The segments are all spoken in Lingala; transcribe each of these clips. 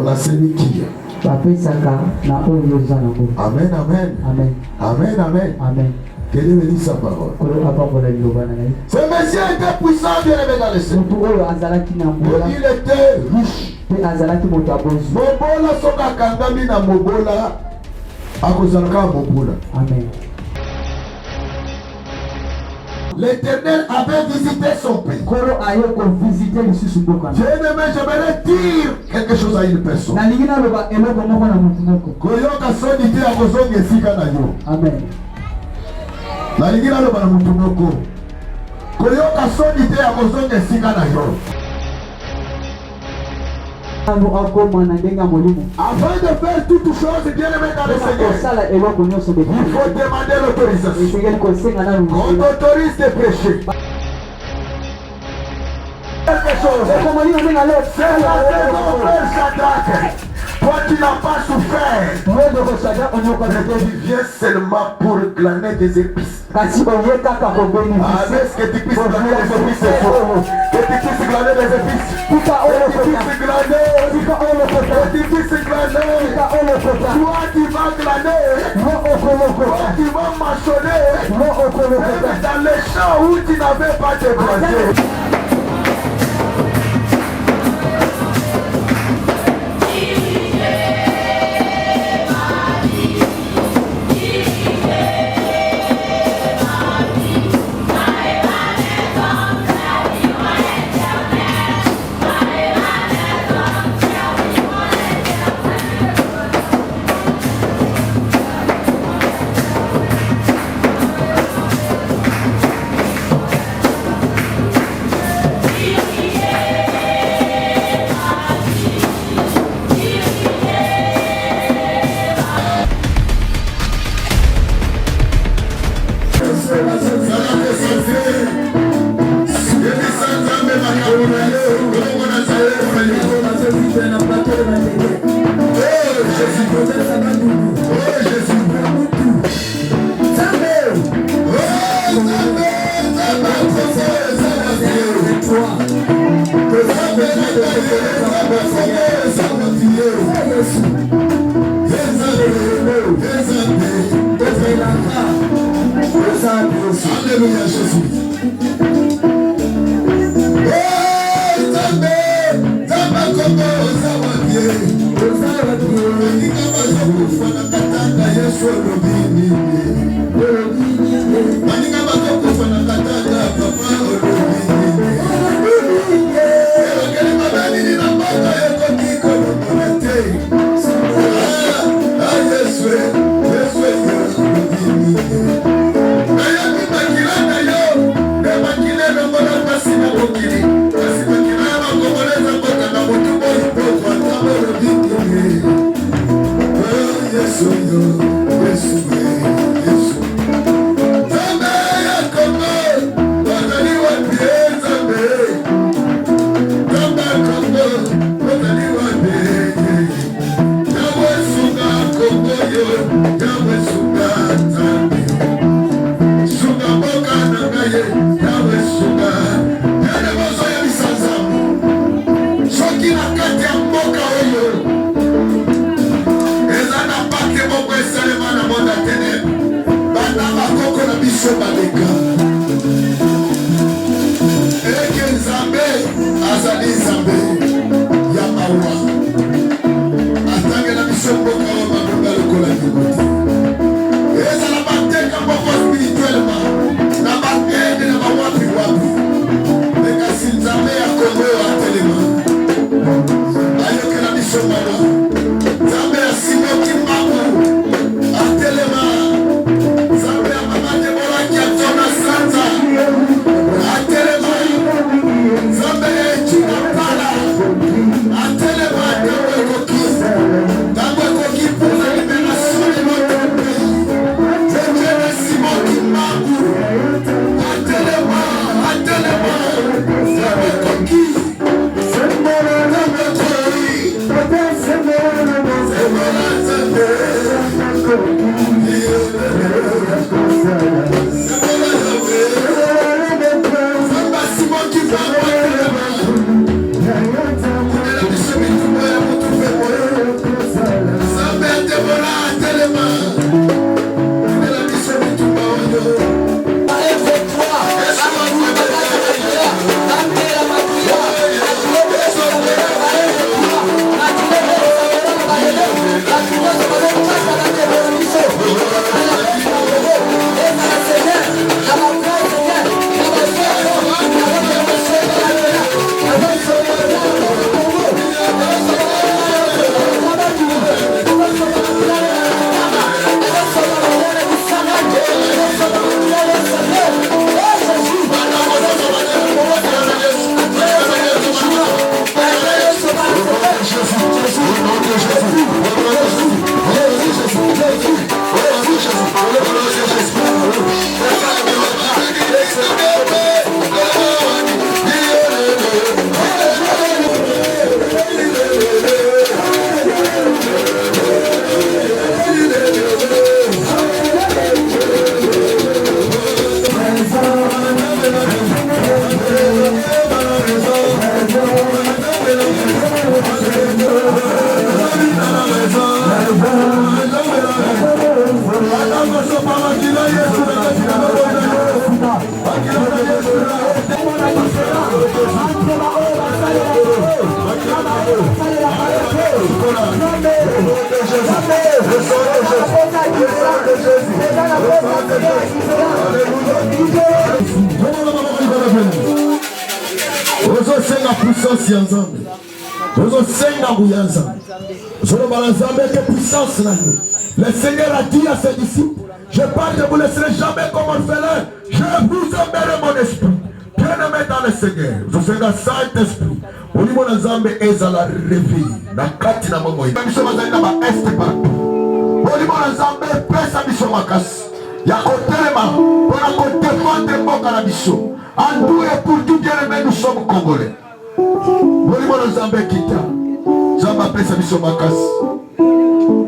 La sémiquille. Amen, Amen, amen. Amen. Amen, amen. Amen. Quelle est bénie sa parole. Ce Messie était puissant, bien aimé dans le Seigneur. Il était riche. Mobola soka kangami na mobola. Akozalaka mobola. Amen. L'Éternel avait visité son pays. Bien-aimé, j'aimerais dire quelque chose à une personne. Koyoka sonite ya kozonga esika na yo. Amen. Nalingi naloba na mutu moko. Koyoka sonite ya kozonga esika na yo. Avant de faire toutes choses, bien aimé dans le Seigneur, il faut demander l'autorisation. On t'autorise de prêcher. Quelque chose. C'est la raison, frère Shadrach. Toi qui n'as pas souffert, tu viens seulement pour glaner des épices. Est-ce que tu puisses glaner des épices? Que tu puisses glaner des épices. Que tu puisses glaner. Toi tu vas glaner. Toi tu vas mâchonner. Même dans les champs où tu n'avais pas de brasier. Alléluia Jésus. puissance ya Nzambe. Nous senga nguya Nzambe. Zolo bala Nzambe que puissance na nous. Le Seigneur a dit à ses disciples, je parle, je ne vous laisserai jamais comme orphelin. Je vous enverrai mon esprit. Bien-aimé dans le Seigneur. Je suis un Saint-Esprit. Au niveau de Nzambe ezala réveil. Na kati na mambo yi. Biso bazali na ba est partout. Au niveau de Nzambe pesa biso makasi. Ya kotelema pona kodefendre mboka na biso. Andou et pour tout bien-aimé nous sommes Congolais. Au niveau de Nzambe kita. Nzambe pesa biso makasi.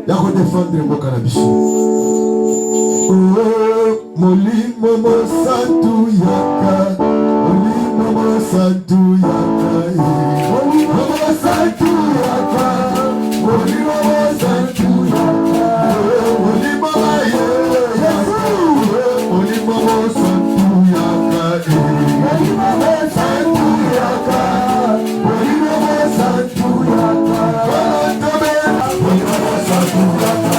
Ya kodefendre mboka na biso. Molimo mosantu yaka. Molimo mosantu yaka. Molimo mosantu yaka. Molimo mosantu yaka. Molimo yaka. Molimo mosantu yaka. Molimo mosantu yaka. Molimo mosantu yaka. Molimo mosantu yaka.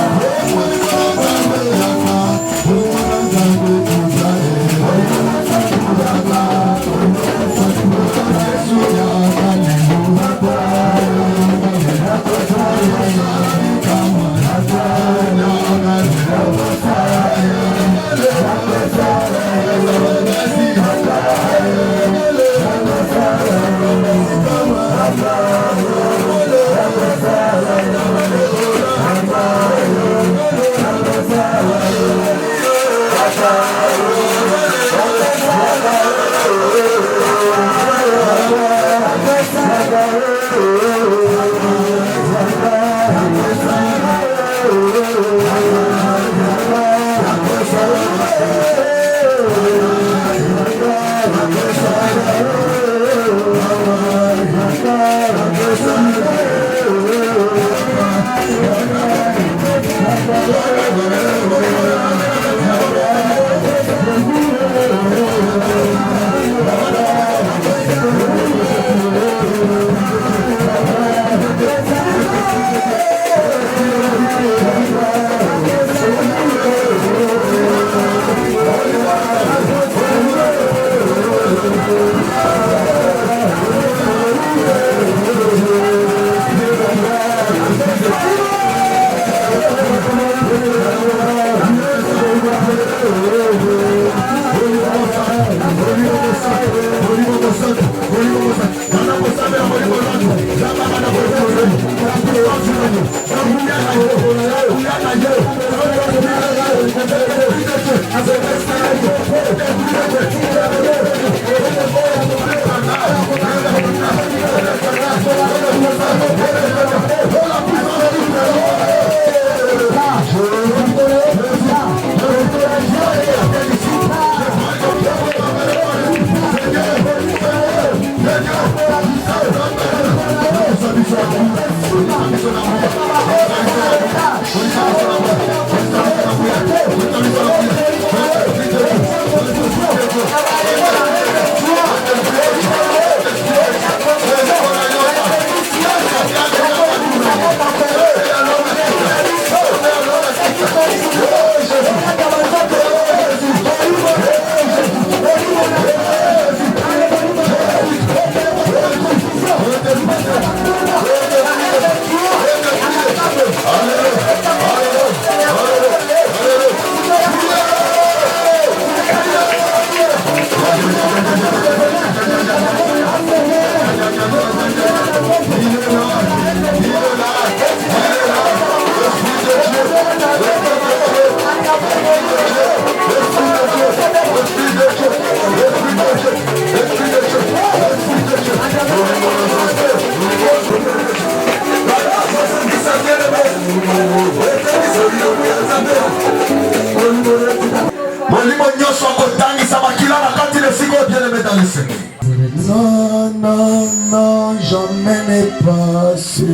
Non, non, non, jamais n'est pas sûr.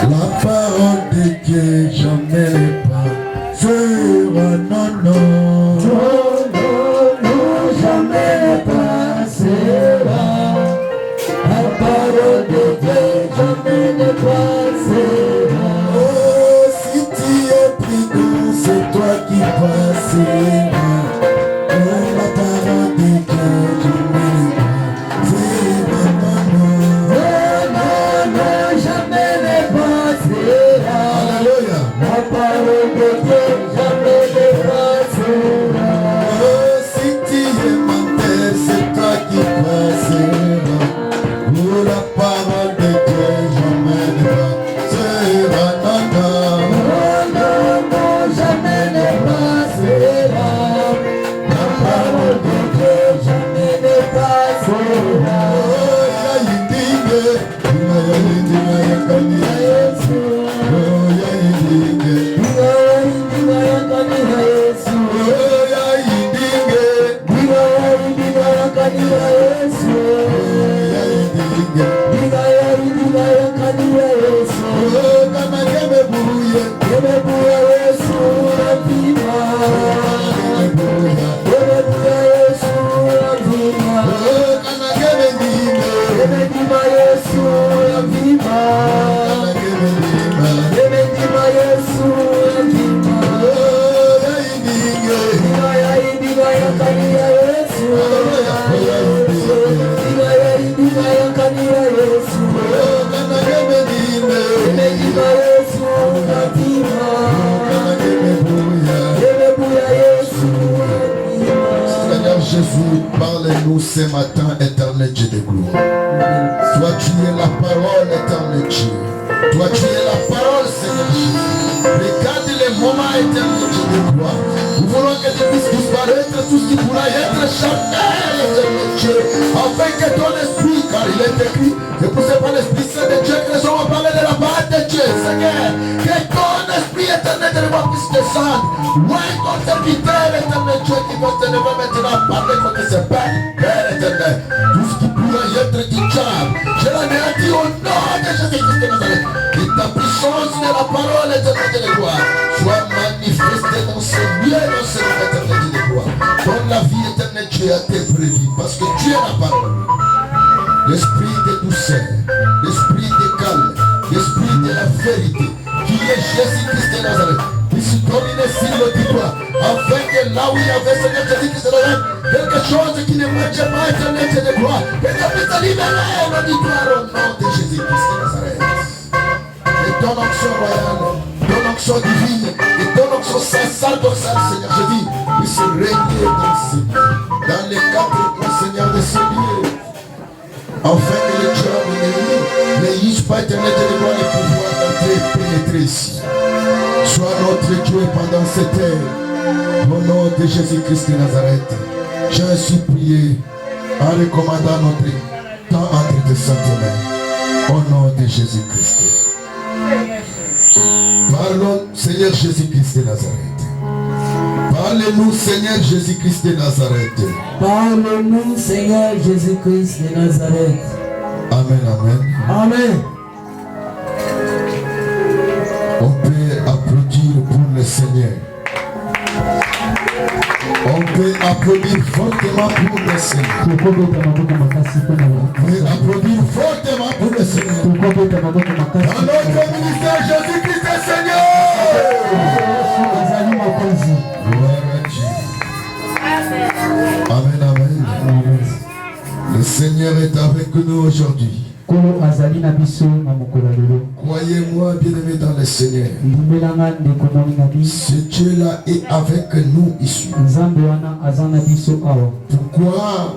La parole de Dieu, jamais n'est pas sûr. Non, non, non, non, non, jamais n'est pas sûr. La parole de Dieu, jamais n'est pas sûr. Oh, si tu es pris, c'est toi qui passes. La parole de Dieu, jamais n'est pas sûr. Jésus, parle-nous ce matin, éternel Dieu de gloire. Toi, tu es la parole, éternel Dieu. Toi, tu es la parole, Seigneur Jésus. Regarde les moments, éternel Dieu de gloire. Nous voulons que tu puisses disparaître tout ce qui pourra être charnel, éternel Dieu. Afin que ton esprit, car il est écrit, c'est poussé par l'Esprit Saint de Dieu que nous allons parler de la parole de Dieu, Seigneur. Que ton esprit éternel de gloire puisse descendre. Ouais, ton serviteur, éternel Dieu, qui va te lever maintenant, parler contre ce Père éternel. Tout ce qui pourrait être du diable, je l'anéantis au nom de Jésus-Christ de Nazareth. Que ta puissance de la parole éternelle de gloire soit manifestée dans ce lieu, dans ce lieu éternel de gloire. Dans la vie éternelle, Dieu a été prévu, parce que tu es la parole. L'esprit de douceur, l'esprit de calme, l'esprit de la vérité, qui est Jésus-Christ de Nazareth. Il se dominait sur le territoire, afin que là où il y avait Seigneur Jésus-Christ de Nazareth, quelque chose qui ne manquait pas éternel de gloire, que tu puisses libérer l'auditoire au nom de Jésus-Christ de Nazareth. Et ton onction royale, ton onction divine, et ton onction sacerdotale, Seigneur Jésus, puisse régner dans les quatre points, Seigneur, de ce lieu. Afin que le diable n'ayisse pas éternel de gloire et pouvoir d'entrer pénétrer ici. Sois notre Dieu pendant cette heure. Au nom de Jésus-Christ de Nazareth, j'ai ainsi prié en recommandant notre temps entre tes saintes mains. Au nom de Jésus-Christ. Parlons, Seigneur Jésus-Christ de Nazareth. Parle-nous, Seigneur Jésus-Christ de Nazareth. Parle-nous, Seigneur Jésus-Christ de Nazareth. Amen, amen. Amen. On peut applaudir pour le Seigneur. On peut applaudir fortement pour le Seigneur. On peut applaudir fortement pour le Seigneur. Dans notre ministère, Jésus-Christ est Seigneur. Gloire à Dieu. Amen, amen. Le Seigneur est avec nous aujourd'hui. Croyez-moi, bien-aimé dans le Seigneur. Ce Dieu-là est avec nous ici. Pourquoi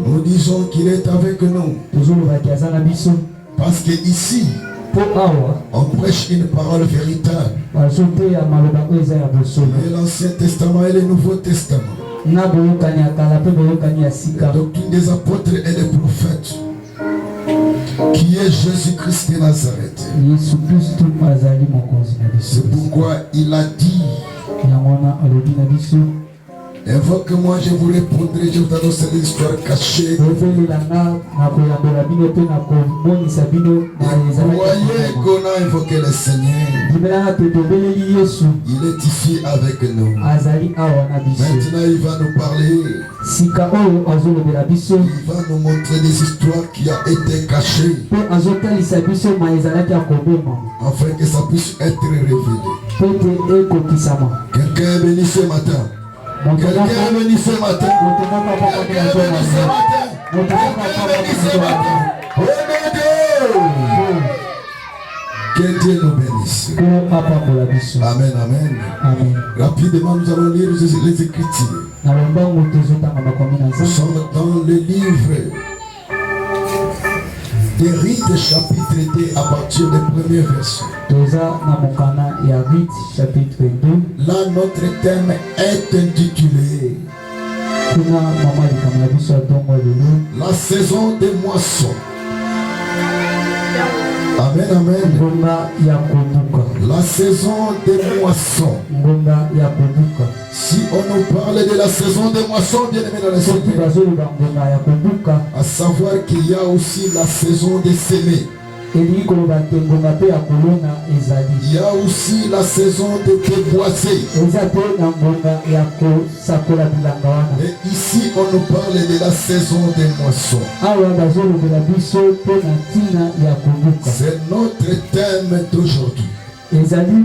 nous disons qu'il est avec nous? Parce que ici, on prêche une parole véritable. L'Ancien Testament et le Nouveau Testament. La doctrine des apôtres et des prophètes, qui est Jésus-Christ de Nazareth. C'est pourquoi il a dit: invoque-moi, je vous répondrai, je vous annoncerai l'histoire cachée. Croyez qu'on a invoqué le Seigneur. Il est ici avec nous. Maintenant, il va nous parler. Il va nous montrer des histoires qui ont été cachées, afin que ça puisse être révélé. Quelqu'un est venu ce matin. Quelqu'un est venu ce matin. Quelqu'un est venu ce matin. Quelqu'un est venu ce matin. Oh mon Dieu. Que Dieu nous bénisse. Amen, amen. Rapidement, nous allons lire les Écritures. Nous sommes dans le livre des Rites, chapitre 2, à partir du premier verset. Là, notre thème est intitulé la saison des moissons. Amen, amen. La saison des moissons. Si on nous parle de la saison des moissons, bien aimé dans le Seigneur, à savoir qu'il y a aussi la saison des semées. Il y a aussi la saison de déboiser. Et ici, on nous parle de la saison des moissons. C'est notre thème d'aujourd'hui. Amen,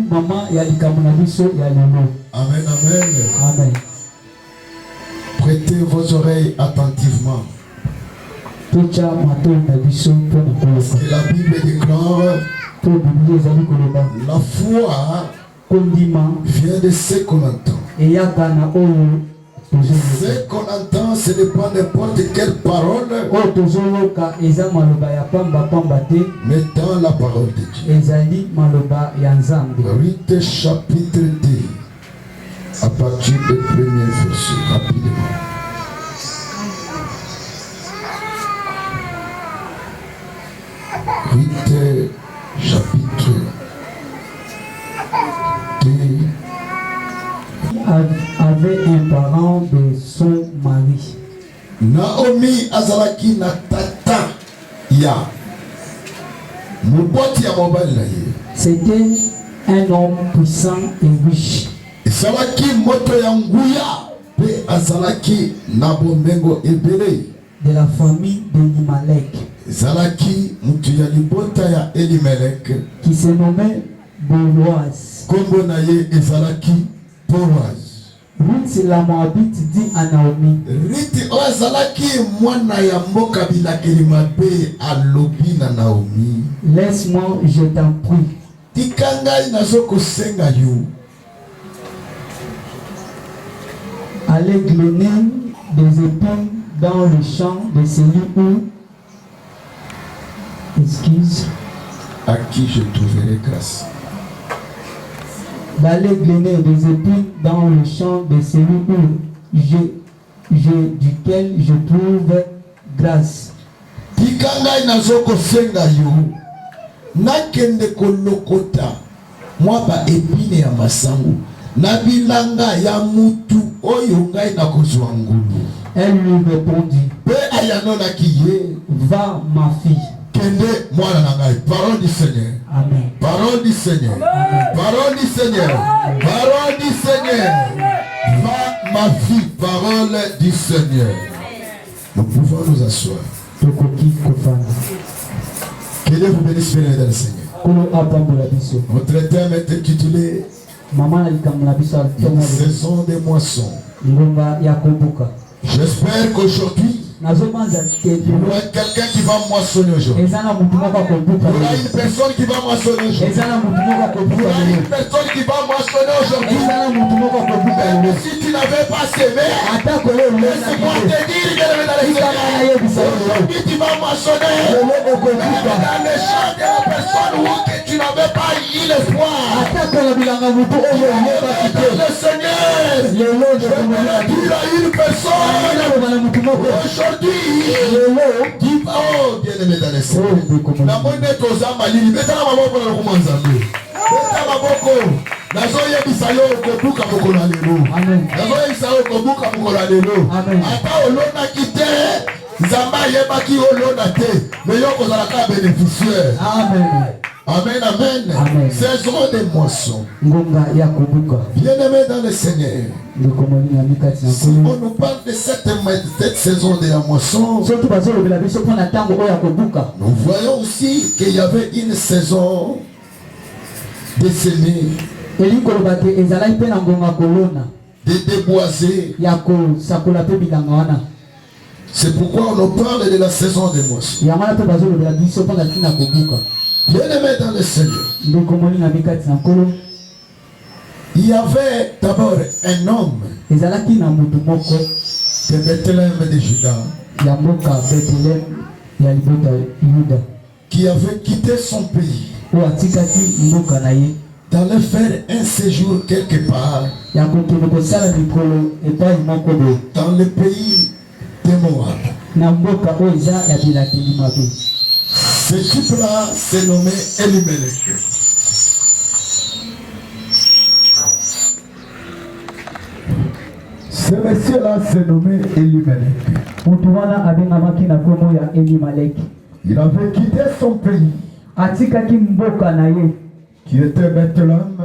amen. Amen. Prêtez vos oreilles attentivement. Parce que la Bible déclare la foi vient de ce qu'on entend. Ce qu'on entend, ce n'est pas n'importe quelle parole, mais dans la parole de Dieu. Rite chapitre 2, à partir du premier verset, rapidement. Rite chapitre 2. Avait un parent de son mari. Naomi azalaki na tata ya moboti ya mobali na ye. C'était un homme puissant et riche. Ezalaki moto ya nguya pe azalaki na bomengo ebele. De la famille d'Elimelech. Ezalaki mutu ya libota ya Elimelech qui se nommait Boaz. Kombo na ye ezalaki Boaz. Ruth la Moabite dit à Naomi. Ruth azalaki mwana ya mboka bilakeli mabe alobi na Naomi. Laisse-moi, je t'en prie. Tikangai nazoko senga yo. Allez gleaner des épines dans le champ de celui où, excuse, à qui je trouverai grâce. D'aller gleaner des épines dans le champ de celui où duquel je trouve grâce. Tikangai nazoko senga yo. Nakende kolokota mwa ba épine ya masangu. Nabilanga ya mutu oyo ngai nakozwa ngulu. Elle lui répondit. Pe ayanona kiye. Va ma fille. Kende mwana na ngai. Parole du Seigneur. Amen. Parole du Seigneur. Amen. Parole du Seigneur. Amen. Parole du Seigneur. Va ma fille. Parole du Seigneur. Nous pouvons nous asseoir. Que Dieu vous bénisse dans le Seigneur. Notre thème est intitulé saison des moissons. J'espère qu'aujourd'hui, il y a quelqu'un qui va moissonner aujourd'hui. Il y a une personne qui va moissonner aujourd'hui. Il y a une personne qui va moissonner aujourd'hui. Même si tu n'avais pas semé, laisse-moi te dire aujourd'hui tu vas moissonner. Dans le champ de la personne où tu n'avais pas eu l'espoir. Le Seigneur, je veux dire à une personne aujourd'hui, dit oh bien aimé dans les Seigneur. La monnaie toza malili, beta na maboko na kumanzambe. Beta maboko. Nazo yebisa yo kobuka mokolo lelo. Amen. Nazo yebisa yo kobuka mokolo lelo. Amen. Ata olona kite, Nzamba yebaki olona te, mais yo kozala ka bénéficiaire. Amen. Amen, amen. Amen. Saison des moissons. Bien-aimé dans le Seigneur. Si on nous parle de cette saison de la moisson, nous voyons aussi qu'il y avait une saison de semer, de déboiser. C'est pourquoi on nous parle de la saison des moissons. Bien-aimé dans le Seigneur, il y avait d'abord un homme de Bethléem de Juda qui avait quitté son pays d'aller faire un séjour quelque part dans le pays de Moab. Ce type-là s'est nommé Elimelech. Ce monsieur-là s'est nommé Elimelech. Il avait quitté son pays, qui était Bethléem,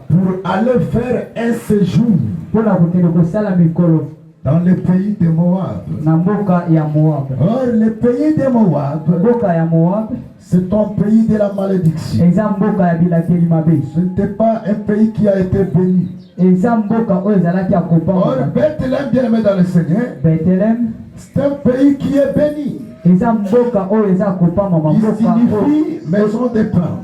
pour aller faire un séjour dans le pays de Moab. Or, le pays de Moab, c'est un pays de la malédiction. Ce n'était pas un pays qui a été béni. Or, Bethléem, bien aimé dans le Seigneur, c'est un pays qui est béni. Qui signifie maison de pain.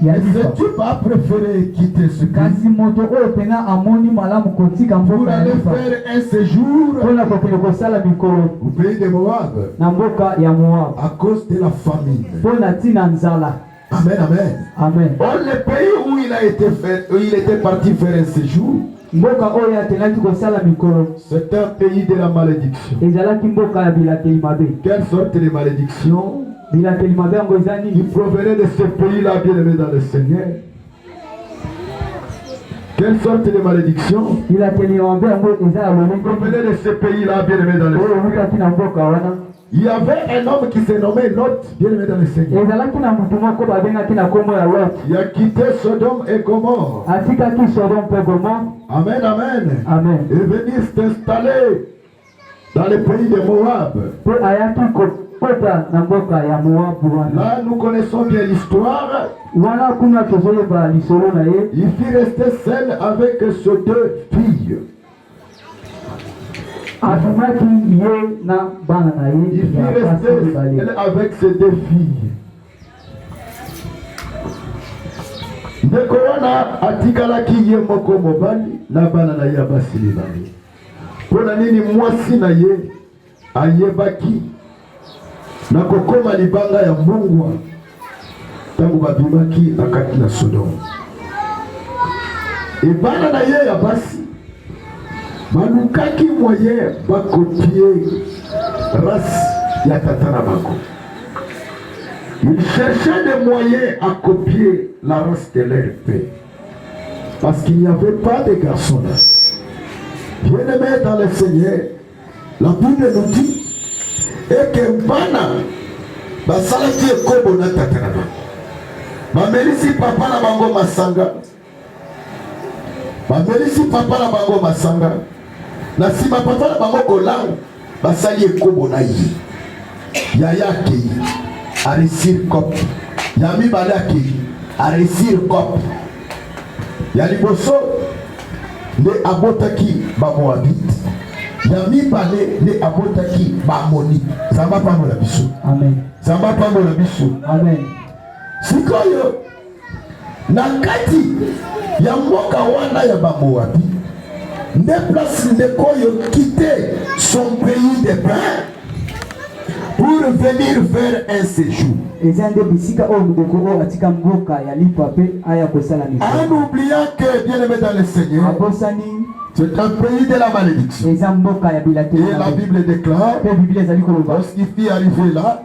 Et ce type a préféré quitter ce pays pour aller faire un séjour au pays de Moab à cause de la famine. Amen, amen. Amen. Or, le pays où il était parti faire un séjour, c'est un pays de la malédiction. Quelle sorte de malédiction qui provenait de ce pays-là, bien aimé dans le Seigneur? Quelle sorte de malédiction qui provenait de ce pays-là, bien aimé dans le Seigneur? Il y avait un homme qui se nommait Lot, bien aimé dans le Seigneur. Il a quitté Sodome et Gomorrhe. Amen, amen. Amen. Et venir s'installer dans le pays de Moab. Là, nous connaissons bien l'histoire. Il fut resté seul avec ses deux filles. Il fut resté seul avec ses deux filles. Ndekorona atikalaki ye moko mobali na bana na ye basili bali. Pona nini mwasi na ye ayebaki na kokoma libanga ya mbungwa tangu babimaki akati na Sodome. E bana na ye ya basi balukaki moyen bakopie race ya tatana bako. Ils cherchaient des moyens à copier la race de leur père. Parce qu'il n'y avait pas de garçons là. Bien-aimés dans le Seigneur, la Bible nous dit et que Bana, basalaki ekobo na tatana ba. Bamelisi papa na bango masanga. Bamelisi papa na bango masanga. Na sima papa na bango kolang, basali ekobo na yi. Yaya ki. A réussir cop. Yami balaki a réussir cop. Yaliboso ne abotaki ba Moabite. Yami balé ne abotaki ba Moni. Zamba pa mo la biso. Amen. Zamba pa mo la biso. Amen. Sikoyo nakati ya mboka wana ya ba Moabite. Ne place ne koyo quitter son pays de pain pour venir faire un séjour. En oubliant que, bien aimé dans le Seigneur, c'est un pays de la malédiction. Et la Bible déclare, lorsqu'il fut arrivé là,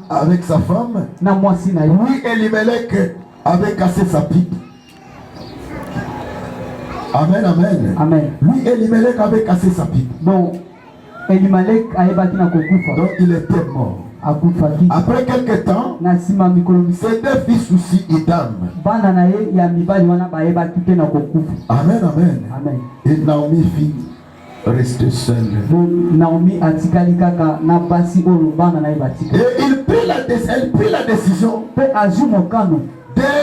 avec sa femme, lui Elimelech avait cassé sa pipe. Amen, amen. Amen. Lui Elimelech avait cassé sa pipe. Donc il était mort. Après quelques temps, ses deux fils aussi idam. Amen, amen. Amen. Et Naomi fit rester seule. Et elle prit la décision de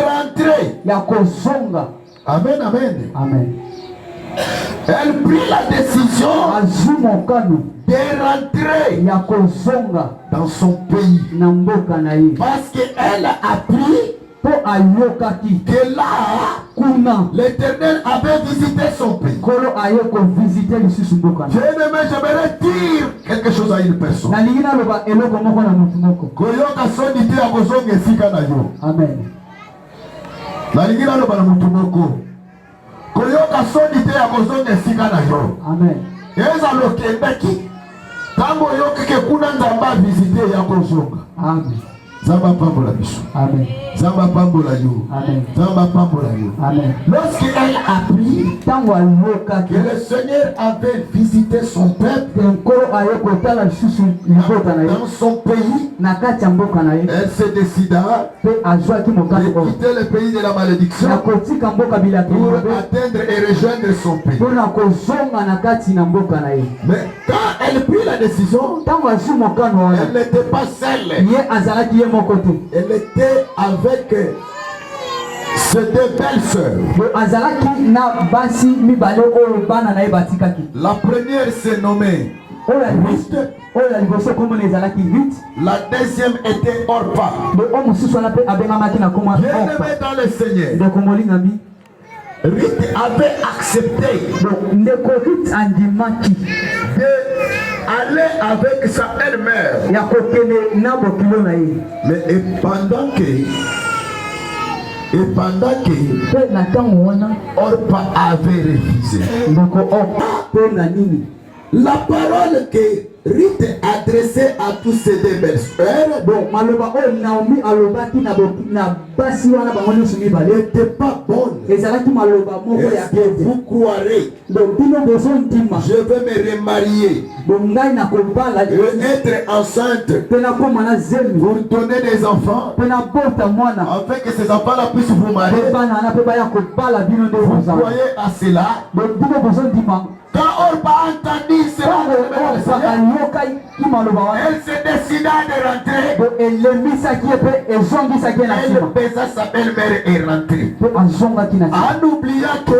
rentrer. Amen, amen. Amen. Elle prit la décision de rentrer dans son pays. Parce qu'elle a appris que là, l'Éternel avait visité son pays. J'aimerais dire quelque chose à une personne. Amen. Koyoka soni te ya kozonga esika na yo. Amen. eza lokendaki tango yokeke kuna nzamba visiter ya kozonga. Amen. Zamba pambola biso. Amen. Zamba pambola yo. Amen. Zamba pambola yo. Amen. Lorsqu'elle apprit tango aloka que le Seigneur avait visité son peuple dans son pays, elle se décida de quitter le pays de la malédiction pour atteindre et rejoindre son pays. Mais quand elle prit la décision, elle n'était pas seule. Elle était avec ses deux belles-sœurs. La première s'est nommée Ruth. La deuxième était Orpa. Bien-aimé dans le Seigneur, Ruth avait accepté d'aller avec sa belle-mère. Mais pendant que Orpa avait refusé, la parole que Ruth adressait à tous ses deux belles-sœurs n'était pas bonne. Est-ce que vous croirez? Je vais me remarier et être enceinte pour donner des enfants afin que ces enfants-là puissent vous marier. Vous croyez à cela? Quand Orpa entendit cela, elle se décida de rentrer. Elle baisa sa belle-mère et rentrée. En oubliant que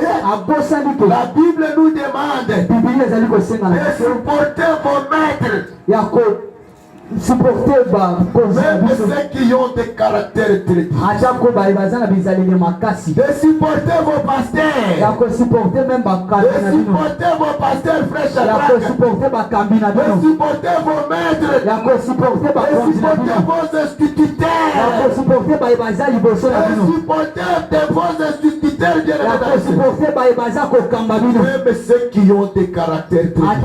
la Bible nous demande de supporter vos maîtres. Même ceux qui ont des caractères très difficiles. De supporter vos pasteurs. De supporter vos pasteurs fraîches à la. De supporter vos maîtres. De supporter vos instituteurs. De supporter vos instituteurs. Même ceux qui ont des caractères très difficiles.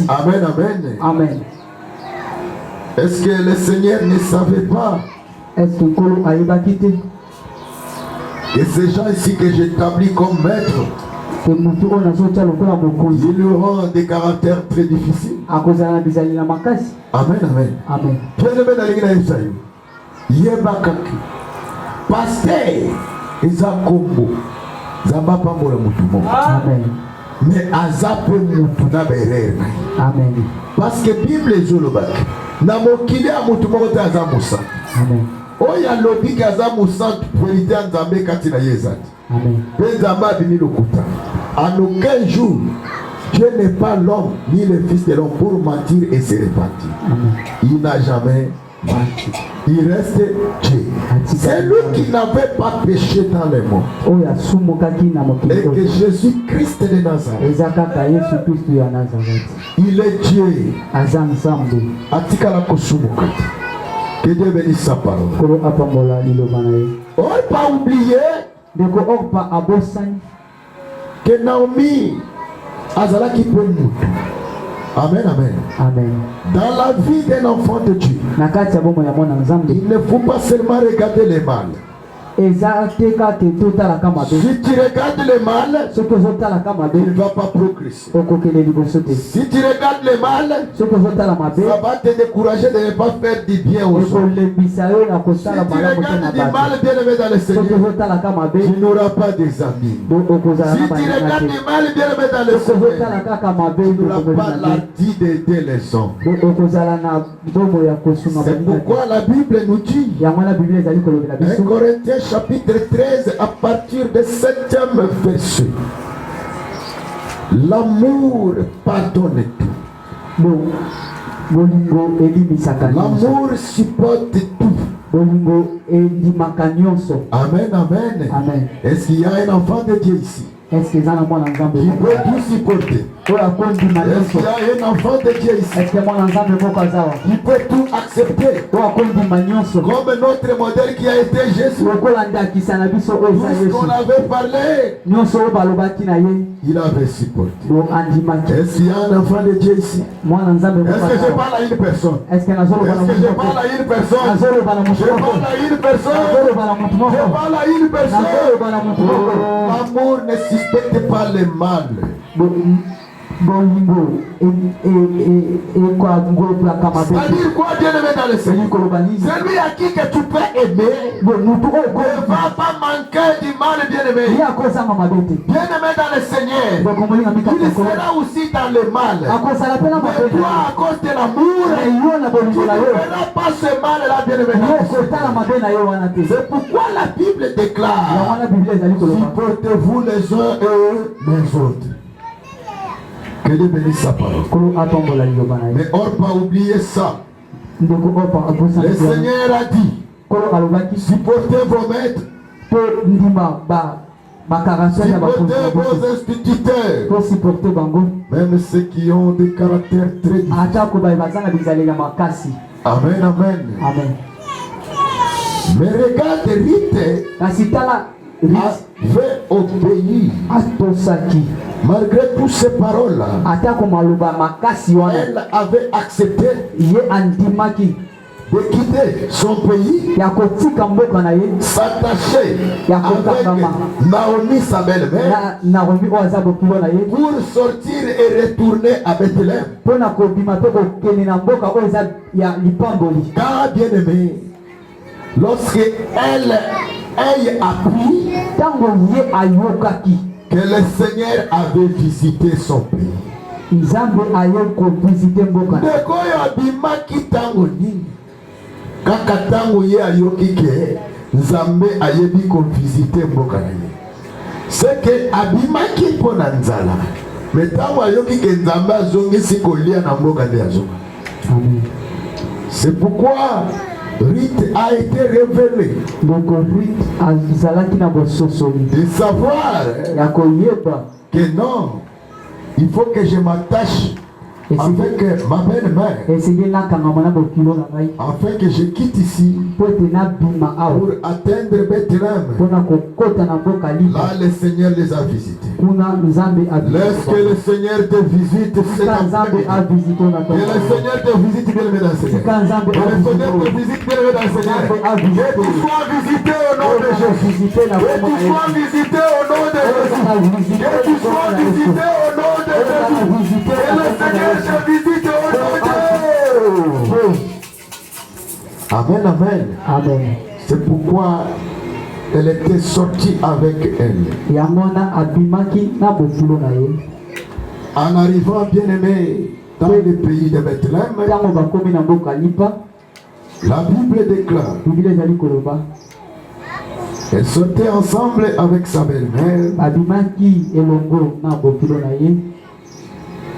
Amen, amen. Amen. Est-ce que le Seigneur ne savait pas que ces gens ici que j'établis comme maîtres, ils auront des caractères très difficiles? Amen, amen. Amen. Bien-aimé dans l'église, yebakaki pasteur eza kombo zamba pambola mutu moko. Amen. Mais azape mutu na berere. Amen. Parce que Bible ezolobaki na mokili ya mutu moko te aza mosantu. Amen. Oyo alobiki aza mosantu polite ya Nzambe kati na ye ezali. Amen. Mpe Nzambe abimi lokuta. En aucun jour Dieu n'est pas l'homme ni le fils de l'homme pour mentir et se repentir. Amen. Il n'a jamais menti. Il reste Dieu. C'est lui qui n'avait pas péché dans le monde. Et que Jésus-Christ de Nazareth, il est Dieu. Atikala kosumuka. Que Dieu bénisse sa parole. On n'a pas oublié que Naomi azalaki pe mutu. Amen, amen. Amen. Dans la vie d'un enfant de Dieu, il ne faut pas seulement regarder les mal. Si tu regardes le mal, il ne va pas progresser. Si tu regardes le mal, ça va te décourager de ne pas faire du bien aux autres. Si tu regardes du mal, bien aimé dans le Seigneur, tu n'auras pas des amis. Si tu regardes du mal, bien aimé dans le Seigneur, tu n'auras pas l'ardit d'aider les hommes. C'est pourquoi la Bible nous dit, 1 Corinthiens chapitre 13 à partir du 7e verset, l'amour pardonne tout. L'amour supporte tout. Amen, amen. Amen. Est-ce qu'il y a un enfant de Dieu ici qui peut tout supporter? Est-ce qu'il y a un enfant de Dieu ici qui peut tout accepter comme notre modèle qui a été Jésus? Tout ce qu'on avait parlé, il avait supporté. Est-ce qu'il y a un enfant de Dieu ici? Est-ce que je parle à une personne? Est-ce que je parle à une personne? Je parle à une personne. Je parle à une personne. L'amour ne suspecte pas le mal. C'est-à-dire quoi, bien-aimé dans le Seigneur? Celui à qui que tu peux aimer ne va pas manquer du mal, bien-aimé. Bien-aimé dans le Seigneur, il sera aussi dans le mal. Mais toi, à cause de l'amour, tu ne verras pas ce mal-là, bien-aimé. C'est pourquoi la Bible déclare: supportez-vous les uns et les autres. Que Dieu bénisse sa parole. Mais on ne pas oublier ça. Le Seigneur a dit: supportez vos maîtres, supportez vos instituteurs, même ceux qui ont des caractères très difficiles. Amen, amen. Mais regarde, Rite avait obéi. Malgré toutes ces paroles-là, elle avait accepté de quitter son pays, s'attacher avec Naomi, sa belle-mère, pour sortir et retourner à Bethléem. Car bien aimé, lorsque elle a appris que le Seigneur avait visité son pays, kaka tango ye ayoki ke Nzambe ayebi ko visiter mboka na ye. C'est que abimaki mpo na nzala, mais tango ayoki ke Nzambe azongisi kolia na mboka nde azonga. C'est pourquoi Rite a été révélé de savoir que non, il faut que je m'attache avec ma belle-mère, afin que je quitte ici pour atteindre Bethléem. Là, le Seigneur les a visités. Laisse que le Seigneur te visite cet après-midi. Que le Seigneur te visite, bien-aimé dans le Seigneur. Que le Seigneur te visite, bien-aimé dans le Seigneur. Que tu sois visité au nom de Jésus. Que tu sois visité au nom de Jésus. Que tu sois visité au nom de Jésus. Que le Seigneur te visite au nom de Jésus. Amen, amen. Amen. C'est pourquoi elle était sortie avec elle. En arrivant, bien aimé, dans le pays de Bethléem, la Bible déclare: elle sortait ensemble avec sa belle-mère.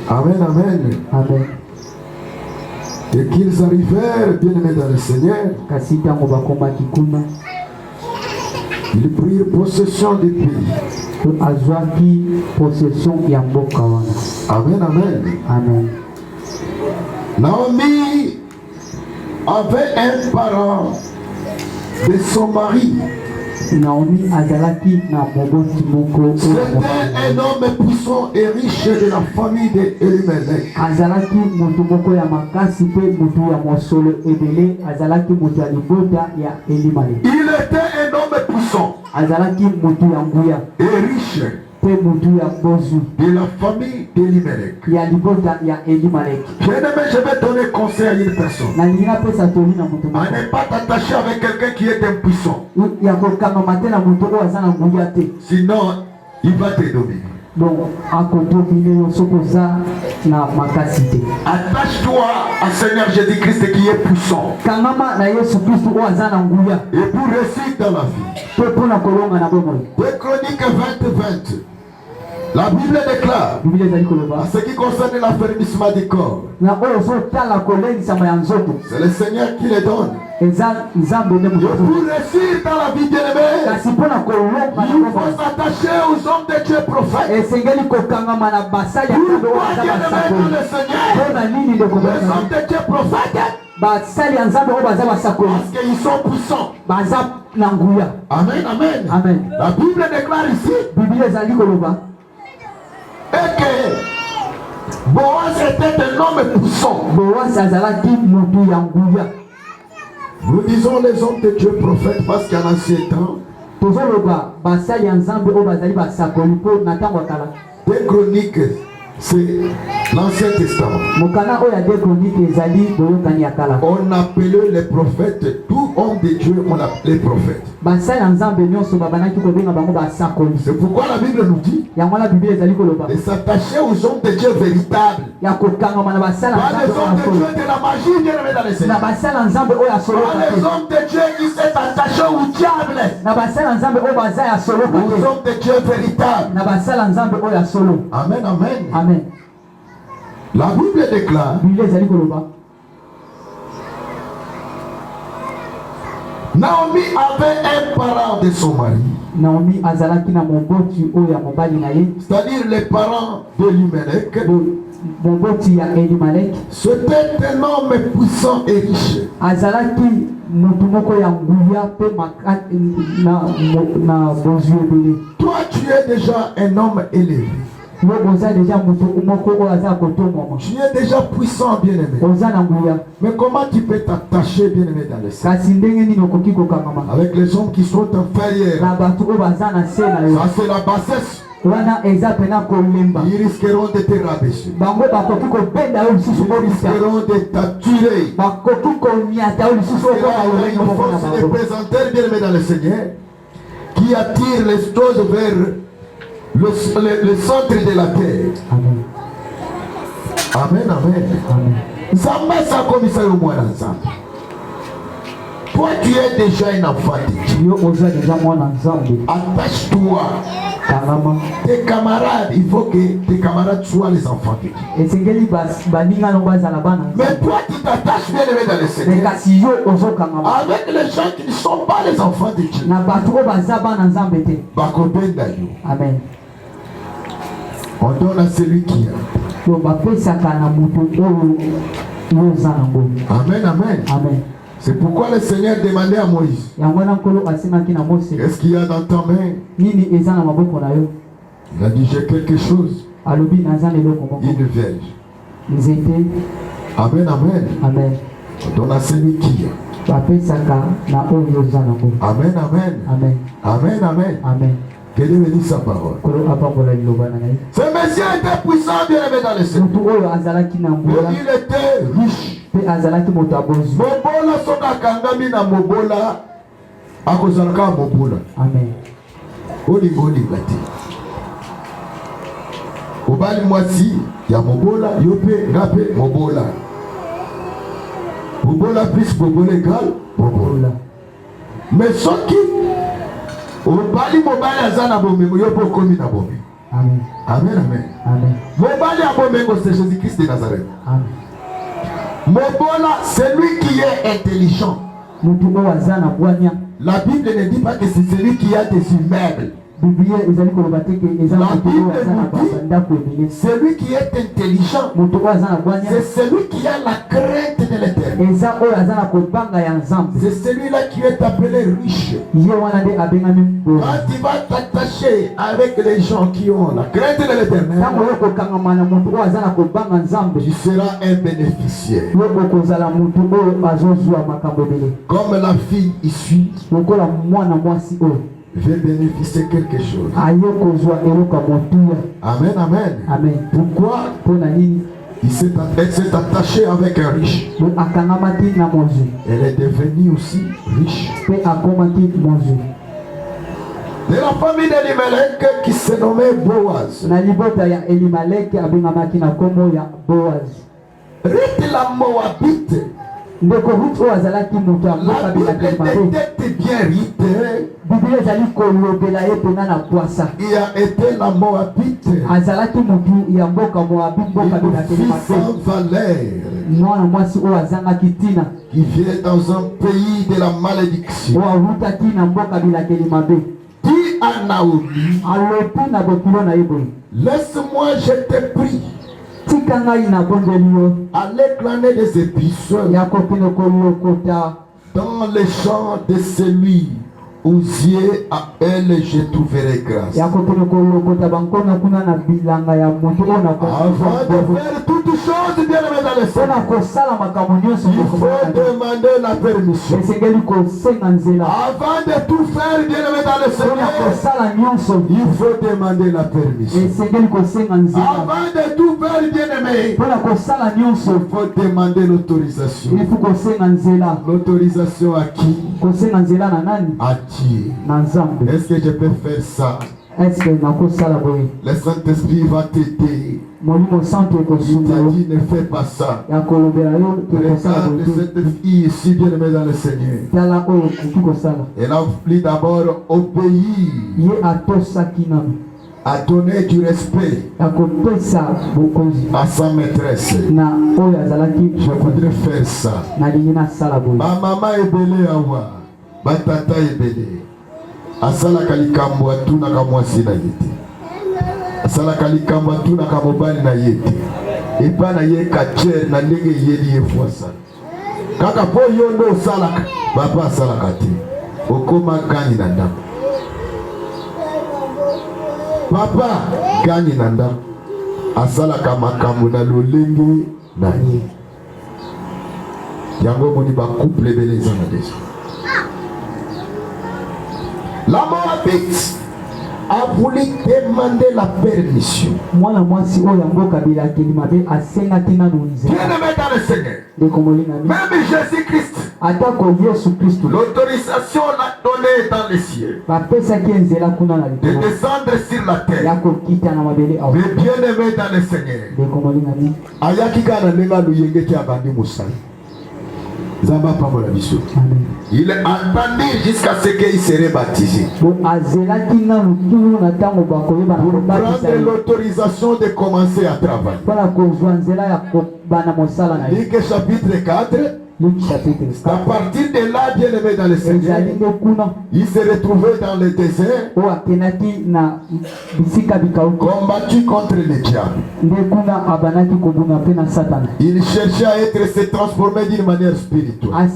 Amen, amen. Amen. Et qu'ils arrivèrent, bien aimés dans le Seigneur, ils prirent possession du pays. Amen, amen. Amen. Naomi avait un parent de son mari. C'était un homme puissant et riche de la famille d'Elimelech. Il était un homme puissant et riche de la famille d'Elimelech. Bien-aimé, je vais donner conseil à une personne à ne pas t'attacher avec quelqu'un qui est impuissant. Sinon, il va te dominer. Attache-toi à Seigneur Jésus-Christ qui est puissant. Et pour réussir dans la vie. 2 Chroniques 20:20. La Bible déclare, en ce qui concerne l'affermissement du corps, c'est le Seigneur qui les donne. pour réussir dans la vie bien-aimée, il faut s'attacher aux hommes de Dieu prophètes. Pourquoi bien-aimé dans le Seigneur, les hommes de Dieu prophètes, parce qu'ils sont puissants. Amen, amen. Amen. La Bible déclare ici et que Boaz était un homme puissant. Nous disons les hommes de Dieu prophètes parce qu'en ancien temps, 2 Chroniques, c'est l'Ancien Testament. On appelait les prophètes, tout homme de Dieu, on appelait les prophètes. C'est pourquoi la Bible nous dit de s'attacher aux hommes de Dieu véritables. Pas les hommes de Dieu de la magie, bien aimé dans les Seigneurs. Pas les hommes de Dieu qui s'est attaché au diable. Aux hommes de Dieu véritables. Amen, amen. Amen. La Bible déclare Naomi avait un parent de son mari. C'est-à-dire les parents de Elimelech. C'était un homme puissant et riche. Toi, tu es déjà un homme élevé. Tu es déjà puissant, bien-aimé. Mais comment tu peux t'attacher, bien-aimé, dans le ciel avec les hommes qui sont inférieurs? Ça, c'est la bassesse. Ils risqueront de te rabaisser. Ils risqueront de t'attirer. Il faut se présenter, bien-aimé, dans le Seigneur, qui attire les choses vers le centre de la terre. Amen, amen. Zamba sa commissaire au moins ensemble. Toi, tu es déjà un enfant de Dieu. Attache-toi. Tes camarades, il faut que tes camarades soient les enfants de Dieu. Mais toi, tu t'attaches bien aimé dans le Seigneur avec les gens qui ne sont pas les enfants de Dieu. Amen. On donne à celui qui a. Amen, amen. Amen. C'est pourquoi le Seigneur demandait à Moïse, qu'est-ce qu'il y a dans ta main? Il a dit, j'ai quelque chose. Une verge. Amen, amen. Amen. On donne à celui qui a. Amen, amen. Amen. Amen, amen. Amen. Que Dieu bénisse sa parole. Ce monsieur était puissant, bien aimé dans le Seigneur. Il était riche. Mobola soka kangami na mobola akozalaka mobola. Amen. Olingo te. Obali mwasi ya mobola yope ngape mobola. Mobola plus mobola égal mobola. Mais soki obali mobali azana bomengo yope komi na bomengo. Amen. Amen, amen. Amen. Mobali ya bomengo c'est Jésus-Christ de Nazareth. Amen. Mobola, c'est lui qui est intelligent. La Bible ne dit pas que c'est celui qui a des immeubles. La Bible dit celui qui est intelligent, c'est celui qui a la crainte de l'Éternel. C'est celui-là qui est appelé riche. Quand tu vas t'attacher avec les gens qui ont la crainte de l'Éternel, tu seras un bénéficiaire. Comme la fille issue vais bénéficier quelque chose. Amen, amen. Amen. Pourquoi? Elle s'est attachée avec un riche. Elle est devenue aussi riche. De la famille d'Elimelech qui se nommait Boaz. Ruth la Moabite La tête était bien ritée. Il a été la Moabite. Sans valeur. Qui vient dans un pays de la malédiction. Dis à Naomi, laisse-moi, je te prie. Allez glaner des épices dans les champs de celui aux yeux à elle je trouverai grâce. Avant de faire toutes choses bien aimées dans le Seigneur, il faut demander la permission. Avant de tout faire bien aimé dans le Seigneur, il faut demander la permission. Avant de tout faire bien aimé, il faut demander l'autorisation. L'autorisation à qui? À Dieu. Est-ce que je peux faire ça? Le Saint-Esprit va t'aider. Il t'a dit ne fais pas ça. Regarde cette fille ici bien aimée dans le Seigneur. Elle a voulu d'abord obéir, à donner du respect à sa maîtresse. Je voudrais faire ça. Ma maman est belée à moi. Ma tata est belée. Asala kalikambo atuna kamwasi na yete. Asala kalikambo atuna kamobali na yete. Epa na ye kacher na ndenge yeli yefuasa. Kaka po yondo osala papa asala kati. Okoma gani na ndako. Papa gani na ndako. Asala kamakambo na lolenge na ye. Yango moni ba couple beleza na deso. La Moabite a voulu demander la permission. Bien aimé dans le Seigneur. Même Jésus-Christ, l'autorisation l'a donnée dans les cieux de descendre sur la terre. Mais bien aimé dans le Seigneur, il a attendu jusqu'à ce qu'il serait baptisé pour prendre l'autorisation de commencer à travailler. Luc chapitre 4. À partir de là, bien aimé dans le Seigneur, il s'est retrouvé dans le désert, combattu contre le diable. Il cherchait à se transformer d'une manière spirituelle. Avant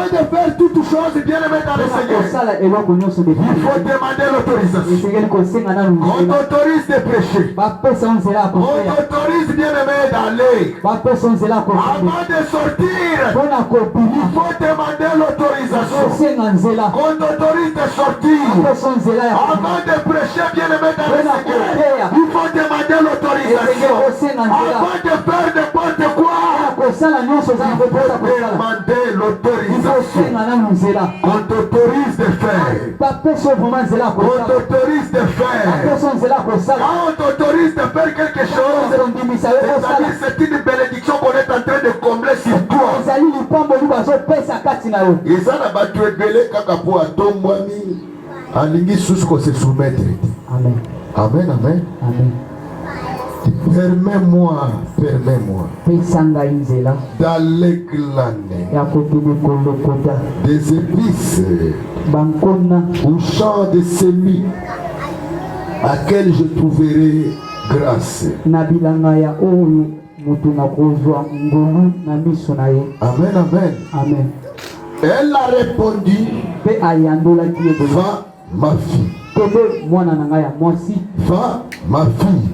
de faire toutes choses, bien aimé dans le Seigneur, il faut demander l'autorisation. On t'autorise de prêcher. On t'autorise, bien aimé, d'aller. Avant de sortir, il faut demander l'autorisation. Qu'on t'autorise de sortir. Avant de prêcher, bien aimé dans le Seigneur, il faut demander l'autorisation. Avant de faire n'importe quoi, il faut demander l'autorisation. Qu'on t'autorise de faire. On t'autorise de faire. Quand on t'autorise de faire quelque chose, c'est-à-dire c'est une bénédiction qu'on est en train de combler sur toi. Et ça n'a pas tué belé kakapo à ton moimi. Alingi susko se soumettre. Amen. Amen, amen. Amen. Permets-moi d'aller glaner des épices au champ de celui à quel je trouverai grâce. Amen, amen. Amen. Elle a répondu, va ma fille. Va ma fille.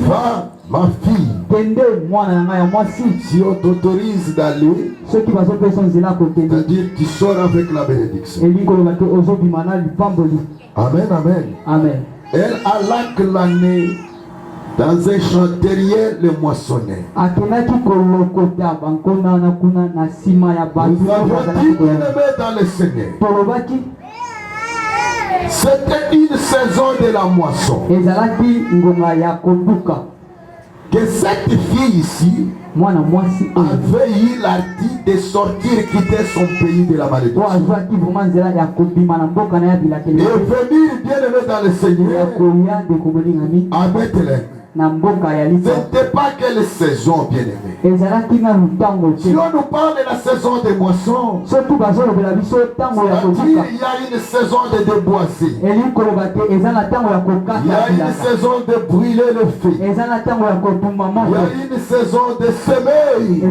Va ma fille. Si on t'autorise d'aller, c'est-à-dire tu sors avec la bénédiction. Amen, amen. Amen. Elle alla glaner dans un champ derrière le moissonneur. Nous avons dit bien aimé dans le Seigneur. C'était une saison de la moisson. que cette fille ici avait eu l'article de sortir, quitter son pays de la malédiction. Et venir bien aimé dans le Seigneur à Bethléem. Ce n'était pas quelle saison, bien aimé. Si on nous parle de la saison des moissons, il y a une saison de déboiser. Il y a une saison de brûler le feu. Il y a une saison de semer. Et il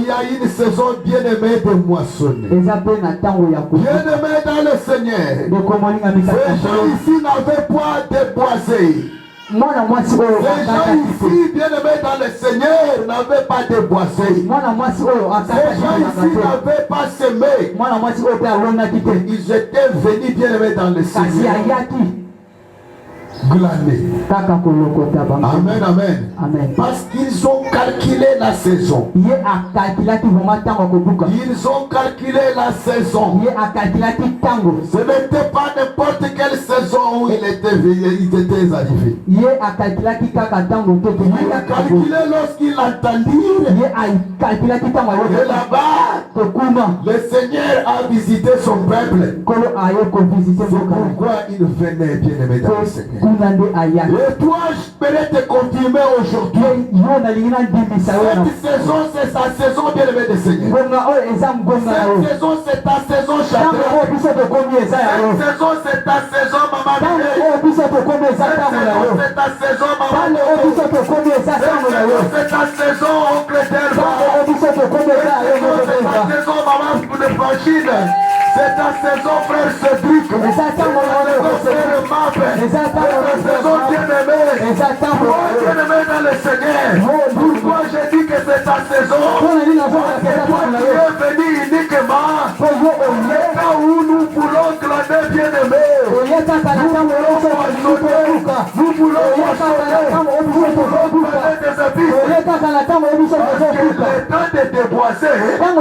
y a une saison bien aimée de moissonner. Bien aimé dans le Seigneur. Ces gens ici n'avaient pas déboisé. Les gens ici, bien aimés dans le Seigneur, n'avaient pas déboisé. Ces gens ici n'avaient pas semé. Ils étaient venus, bien aimés dans le Seigneur, glaner. Amen, amen. Parce qu'ils ont calculé la saison. Ils ont calculé la saison. Ce n'était pas n'importe quelle saison où ils étaient arrivés. Ils ont calculé lorsqu'ils entendirent. Et là-bas, le Seigneur a visité son peuple. C'est pourquoi il venait, bien aimé dans le Seigneur. Et toi, je peux te confirmer aujourd'hui. Cette saison, c'est sa saison, bien aimé du Seigneur. Cette saison, c'est ta saison, chacun. Cette saison, c'est ta saison, maman. Cette saison, c'est ta saison, maman. Cette saison, c'est ta saison, oncle Delva. Cette saison, c'est ta saison, maman, de Franchine. C'est ta saison, frère Cédric. C'est ta saison, frère Mappe. C'est ta saison, bien-aimé. Toi, bien-aimé dans le Seigneur. Pourquoi j'ai dit que c'est ta saison? Parce que toi, tu es venu uniquement le cas où nous voulons glaner, bien-aimé. Nous voulons moissonner. Nous voulons glaner des épices. Parce que le temps de déboiser, le temps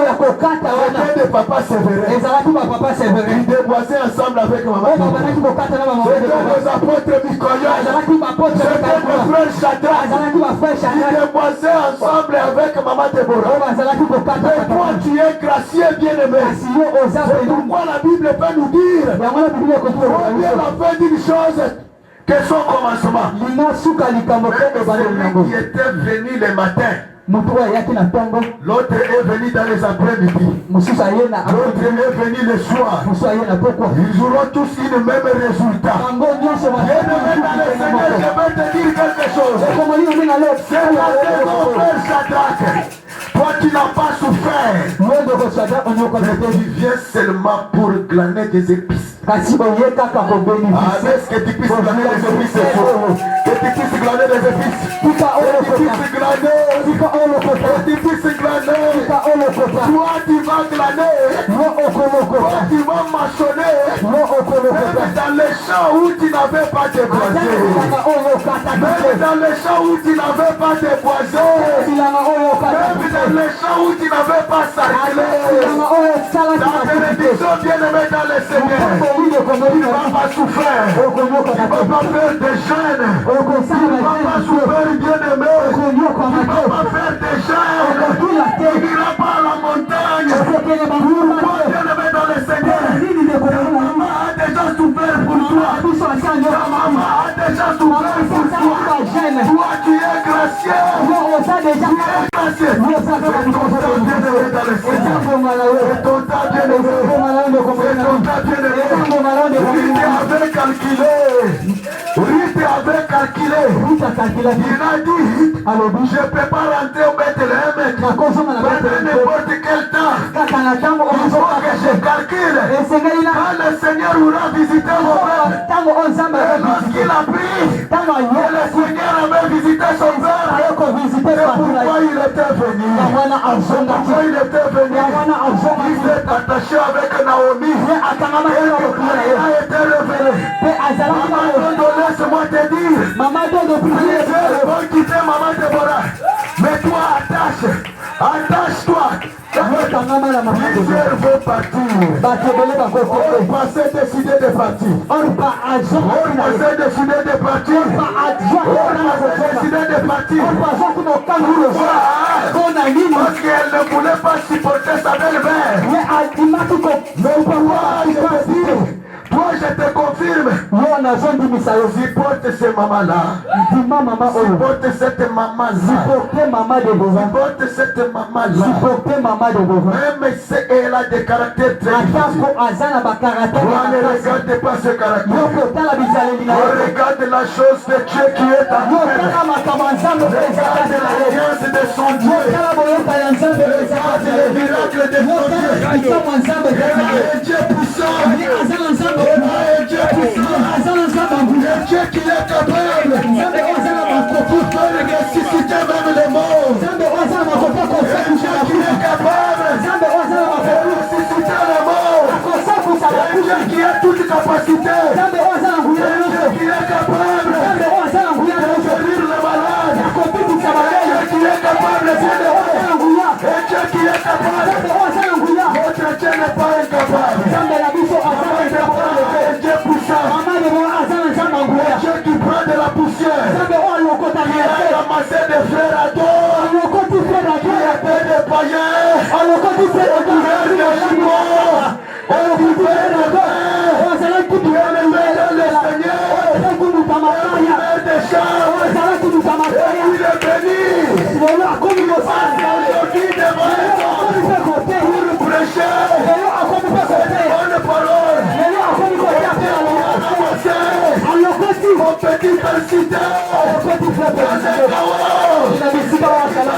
de papa Séverin, ils déboisaient ensemble avec maman. C'était nos apôtres Mikoya. C'était mon frère Chadra. Ils déboisaient ensemble avec maman Déborah. Mais toi, tu es gracieux, bien-aimé. C'est pourquoi la Bible peut nous dire, voyez la fin d'une chose, que son commencement. Celui qui était venu le matin, l'autre est venu dans les après-midi. L'autre est venu le soir. Ils auront tous le même résultat. Bien-aimé dans le Seigneur, je vais te dire quelque chose. C'est la saison, frère Shadrach. Toi, tu n'as pas souffert. Tu viens seulement pour glaner des épices. Est-ce que tu puisses glaner des épices? Que tu puisses glaner des épices. Que tu puisses glaner. Toi, tu vas glaner. Toi, tu vas maçonner. Même dans les champs où tu n'avais pas déboisé. Même dans les champs où tu n'avais pas déboisé. Même dans les champs où tu n'avais pas sarclé. Ta bénédiction, bien-aimé dans le Seigneur. Tu ne vas pas souffrir. Tu ne vas pas faire des jeûnes. Tu ne vas pas souffrir, bien-aimé. Tu ne vas pas faire des jeûnes. Tu n'iras pas à la montagne. Pourquoi, bien-aimé dans le Seigneur? Ta maman a déjà souffert pour toi. Ta maman a déjà souffert pour toi. Toi, tu es gracieux. Tu es gracieux. C'est ton temps, bien-aimé dans le Seigneur. C'est ton temps, bien-aimé. C'est ton temps, bien-aimé. Ruth avait calculé. Il a dit, je ne peux pas rentrer au Bethléem pendant n'importe quel temps. Il faut que je calcule. Quand le Seigneur aura visité mon peuple, et lorsqu'il a pris, et le Seigneur avait visité son peuple, c'est pourquoi il était venu. Pourquoi il était venu. Il s'est attaché avec Naomi. Et il a été révélé. Maman, laisse-moi te dire. Maman, ils vont quitter maman Déborah. Mais toi, attache-toi. Plusieurs vont partir. On passait décider de partir. On passait décider de partir. Parce qu'elle ne voulait pas supporter sa belle-mère. Mais toi, je te confirme. Supporte ces mamans-là. Supporte cette maman-là. Supporte cette maman-là. Même si elle a des caractères très difficiles. On ne regarde pas ce caractère. On regarde la chose de Dieu qui est en nous. Regarde l'alliance de son Dieu. Regarde le miracle de son Dieu. Regarde Dieu puissant. Dieu qui est capable pour ressusciter même les morts. Dieu qui est capable de ressusciter les morts. Dieu qui a toute capacité. Dieu qui est capable de guérir les malades. Dieu qui est capable de Dieu qui est capable. Votre Dieu n'est pas incapable. Dieu puissant. Dieu qui prend de la poussière. Qui a ramassé des frères à dos. Qui était des païens. Qui est des chinois. Qui fait des pains. Qui est le maître des seigneurs. Qui est des chants. Et il est béni. Aujourd'hui devant les hommes. Pour prêcher. Bonne parole. Mon petit félicitaire.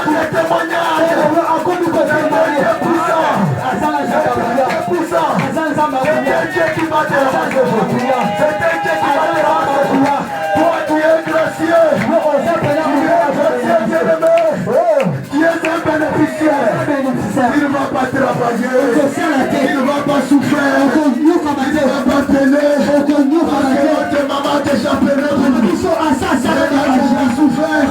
Les témoignages. C'est puissant. C'est Dieu qui va te ramasser. C'est Dieu qui va te ramasser. Toi qui es gracieux. Tu es un bénéficiaire. Il ne va pas travailler. Il ne va pas souffrir. Il ne va pas peiner. Parce que votre maman déjà peiné pour nous. Elle a déjà souffert.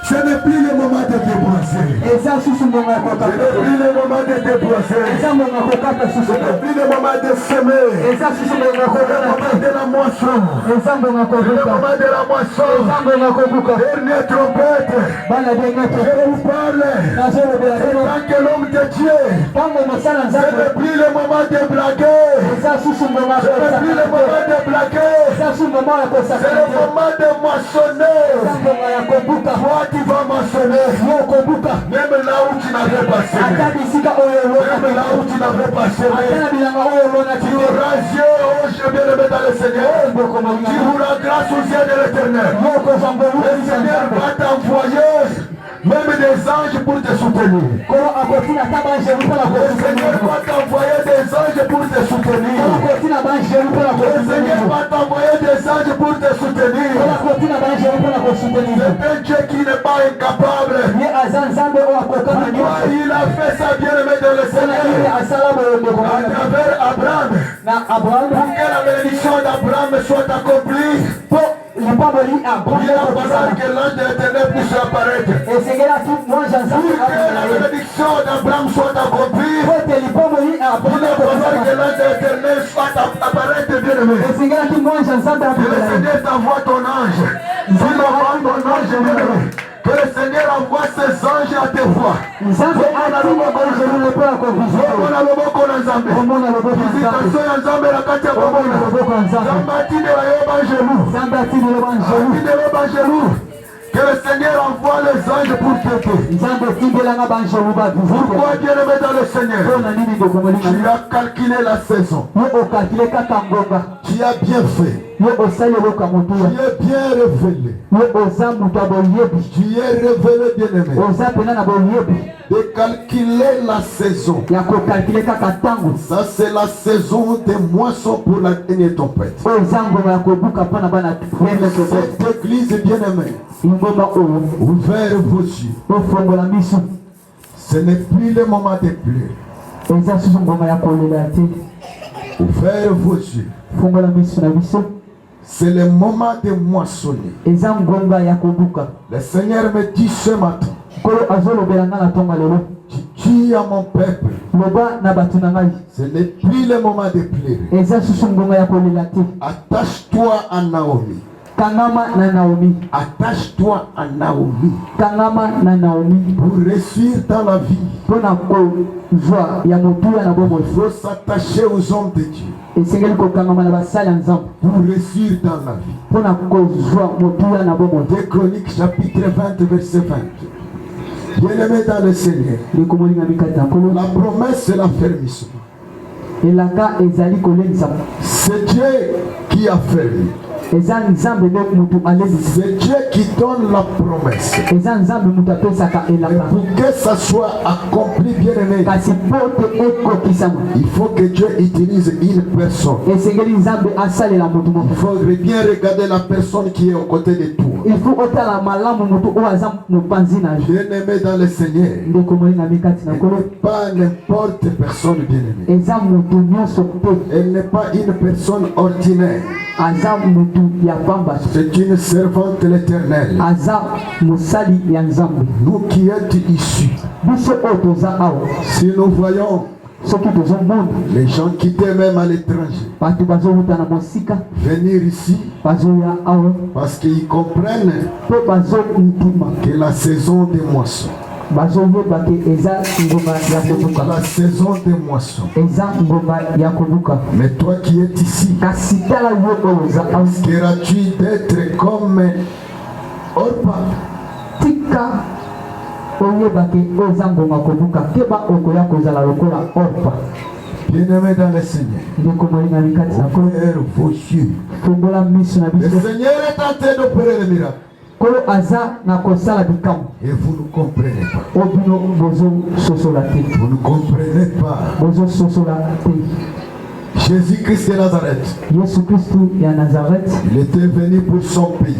Ce n'est plus le moment de débourser. Ce n'est plus le moment de débourser. Ce n'est plus le moment de semer. C'est le moment de la moisson. C'est le moment de la moisson. Dernière trompette. Je vous parle. Tant que l'homme de Dieu. Ce n'est plus le moment de blaguer. Ce n'est plus le moment de blaguer. C'est le moment de moissonner. Toi tu vas moissonner. Même là où tu n'avais pas semé. Même là où tu n'avais pas semé. Tu auras Dieu, oh je bien aimé dans le Seigneur. Tu auras grâce aux yeux de l'Éternel. Le Seigneur va t'envoyer même des anges pour te soutenir. Le Seigneur va t'envoyer des anges pour te soutenir. Le Seigneur va t'envoyer des anges pour te soutenir. C'est un Dieu qui n'est pas incapable. Pourquoi il a fait ça bien aimé dans le Seigneur à travers Abraham. Pour que la bénédiction d'Abraham soit accomplie. Il a fallu que l'ange de l'Éternel puisse apparaître. Pour que la bénédiction d'Abraham soit accomplie, il a fallu que l'ange de l'Éternel soit apparaître bien aimé. Le Seigneur t'envoie ton ange. Il envoie ton ange bien aimé. Que le Seigneur envoie ses anges à te voir. Que le Seigneur envoie les anges pour t'aider. Pourquoi Dieu le met dans le Seigneur? Tu as calculé la saison. Tu as bien fait. Tu es bien révélé. Tu es révélé bien aimé. De calculer la saison. Ça c'est la saison des moissons pour la dernière tempête. Cette église bien aimée. Ouvrez vos yeux. Ce n'est plus le moment de pleurer. Ouvrez vos yeux. C'est le moment de moissonner. eza ngonga ya kobuka. Le Seigneur me dit ce matin, Kolo azolobela nga na tonga lelo. tu dis à mon peuple, Loba na batu na ngai. ce n'est plus le moment de pleurer. Eza susu ngonga ya kolela te. Attache-toi à Naomi. Kangama na Naomi. Attache-toi à Naomi Kangama na Naomi. pour réussir dans la vie. Pona kozwa ya motuya na bomo. Il faut s'attacher aux hommes de Dieu Esengeli kokangama na basali ya Nzambe. pour réussir dans la vie. Pona kozwa motuya na bomo. 2 Chroniques chapitre 20 verset 20. Bien-aimé dans le Seigneur, Likomolinga mikata nkolo. la promesse c'est l'affermissement. Elaka ezali kolengisa. C'est Dieu qui a fermé. Eza Nzambe nde mutu alengisa. C'est Dieu qui donne la promesse. Eza Nzambe mutu apesaka Et elaka. pour que ça soit accompli, bien-aimé, Kasi pote ekokisama. il faut que Dieu utilise une personne. Esengeli Nzambe asalela mutu moko. Il faut bien regarder la personne qui est aux côtés de toi. Il faut otala malamu mutu oyo aza mopanzi na je. Bien-aimé dans le Seigneur, Ndeko molinga mikati na elle nkolo. n'est pas n'importe personne, bien-aimé. Eza mutu nyonso te. Elle n'est pas une personne ordinaire. Aza mutu ya pamba. C'est une servante de l'Éternel. Aza mosali ya Nzambe. Nous qui êtes issus, Biso oyo toza awa. si nous voyons Soki tozomona les gens quitter même à l'étranger, bato bazowuta na mosika venir ici bazoya awa parce qu'ils comprennent mpe bazomitima que la saison des moissons, bazoyeba ke eza ngonga ya kobuka. la saison des moissons. Eza ngonga ya kobuka. Mais toi qui es ici, Kasi tala yo oyo oza awa. risqueras-tu d'être comme Orpa? Tika oyeba ke oza ngonga kobuka keba okoya kozala lokola Orpa. Bien-aimé dans le Seigneur, Ndeko molinga mikati na nkolo. ouvrez vos yeux. Fongola miso na Le biso. Seigneur est en train d'opérer le miracle. Kolo aza na kosala bikamwa. Et vous ne comprenez pas. Obino bozososola te. Vous ne comprenez pas. Bozososola te. Jésus-Christ de Nazareth, Yesu Kristu ya Nazareth il était venu pour son pays.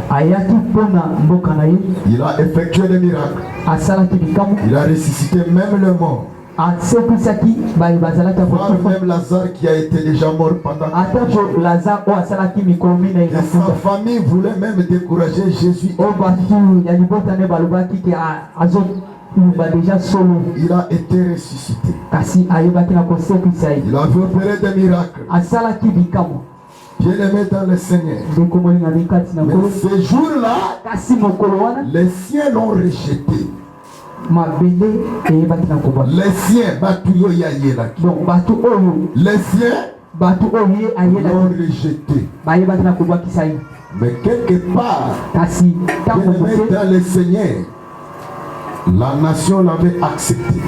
ayaki mpona mboka na ye. Il a effectué des miracles. Asalaki bikamwa. Il a ressuscité même le mort. Asekwisaki baye bazalaki Voir akokufa. même Lazare qui a été déjà mort pendant. Ata po Lazare oyo asalaki mikolo minei Et na sa kufa. famille voulait même décourager Jésus. Oyo batu ya libota nde balobaki ke azoluba deja solo. Il a été ressuscité. Kasi ayebaki na kosekwisa ye. Il avait opéré des miracles. Asalaki bikamwa. Bien-aimé dans le Seigneur. Ndeko molinga mikati na Mais nkolo. ce jour-là, Kasi mokolo wana les siens l'ont rejeté. mabele eyebaki na koba. Les siens, Batuyo Yayelaki. Donc batu oyo Les siens batu oyo ye l'ont ayelaki rejeté. bayebaki na kobwakisa ye. Mais quelque part, Kasi ntango bien-aimé moke dans le Seigneur, la nation l'avait accepté.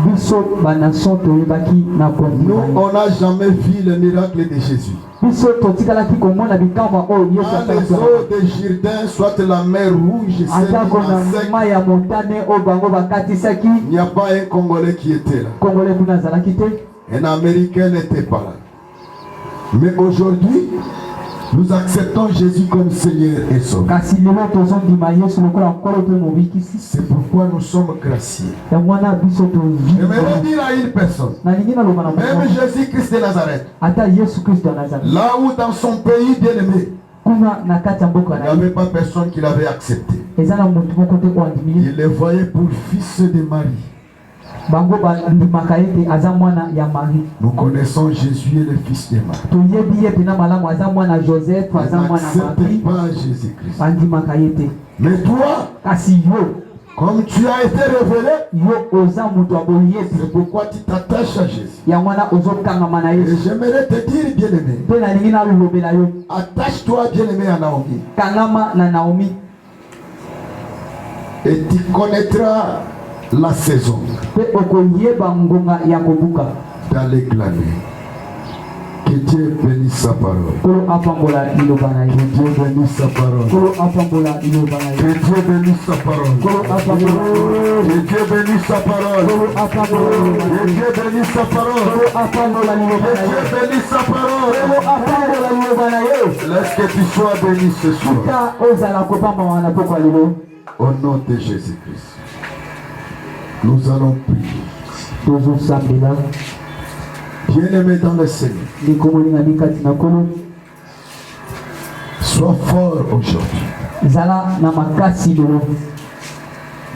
biso banation toyebaki na Nous, kondima. on n'a jamais vu le miracle de Jésus. Biso totikalaki komona bikamwa oyo Yesu Dans les asalaki. eaux de Jourdain, soit la mer rouge, Atako na sec, mai ya montane oyo bango bakatisaki. il n'y a pas un Congolais qui était là. Kongole kuna azalaki te. Un Américain n'était pas là. Mais aujourd'hui, nous acceptons Jésus comme Seigneur et Sauveur. Kasi lelo tozondima Yesu lokola nkolo mpe mobikisi. C'est pourquoi nous sommes graciés. Yango wana biso J'aimerais tozwi. dire à une personne, Nalingi naloba na même moto. Jésus-Christ de Nazareth, Ata Yesu Kristo ya Nazareth. là où dans son pays bien-aimé, Kuna na kati ya mboka il n'y na ye. avait pas personne qui l'avait accepté. Eza na motu moko te oyo andimi ye. Il le voyait pour fils de Marie. Bango bandimaka ye te aza mwana ya Marie. Nous connaissons Jésus et le fils de Marie. Toyebi ye mpena malamu aza mwana Joseph, Ils aza mwana n'acceptent Marie. pas Jésus-Christ. Bandimaka ye te. Mais toi, Kasi yo comme tu as été révélé, yo oza moto ya boye te. c'est pourquoi tu t'attaches à Jésus. Yango wana ozokangama na Et Yesu. j'aimerais te dire, bien-aimé, Mpe nalingi nalobela yo attache-toi, bien-aimé, à Naomi. kangama na Naomi Et tu connaîtras la saison mpe okoyeba ngonga ya kobuka. d'aller glaner. Que Dieu bénisse sa parole. Kolo apambola liloba na ye. Que Dieu bénisse sa parole. Kolo apambola liloba na Que ye. Dieu bénisse sa parole. Kolo apambola. Que Dieu bénisse sa parole. Kolo apambola liloba na Que ye. Dieu bénisse sa parole. Kolo apambola liloba Que na ye. Dieu bénisse sa parole. Kolo apambola liloba na ye. Laisse que tu sois béni ce soir. Tika ozala kopamba na pokwa lelo. Au nom de Jésus-Christ. Nous allons prier. Tozosambela Bien-aimé dans le Seigneur. ndeko molinga mikati na nkolo. Sois fort aujourd'hui. Zala na makasi lelo.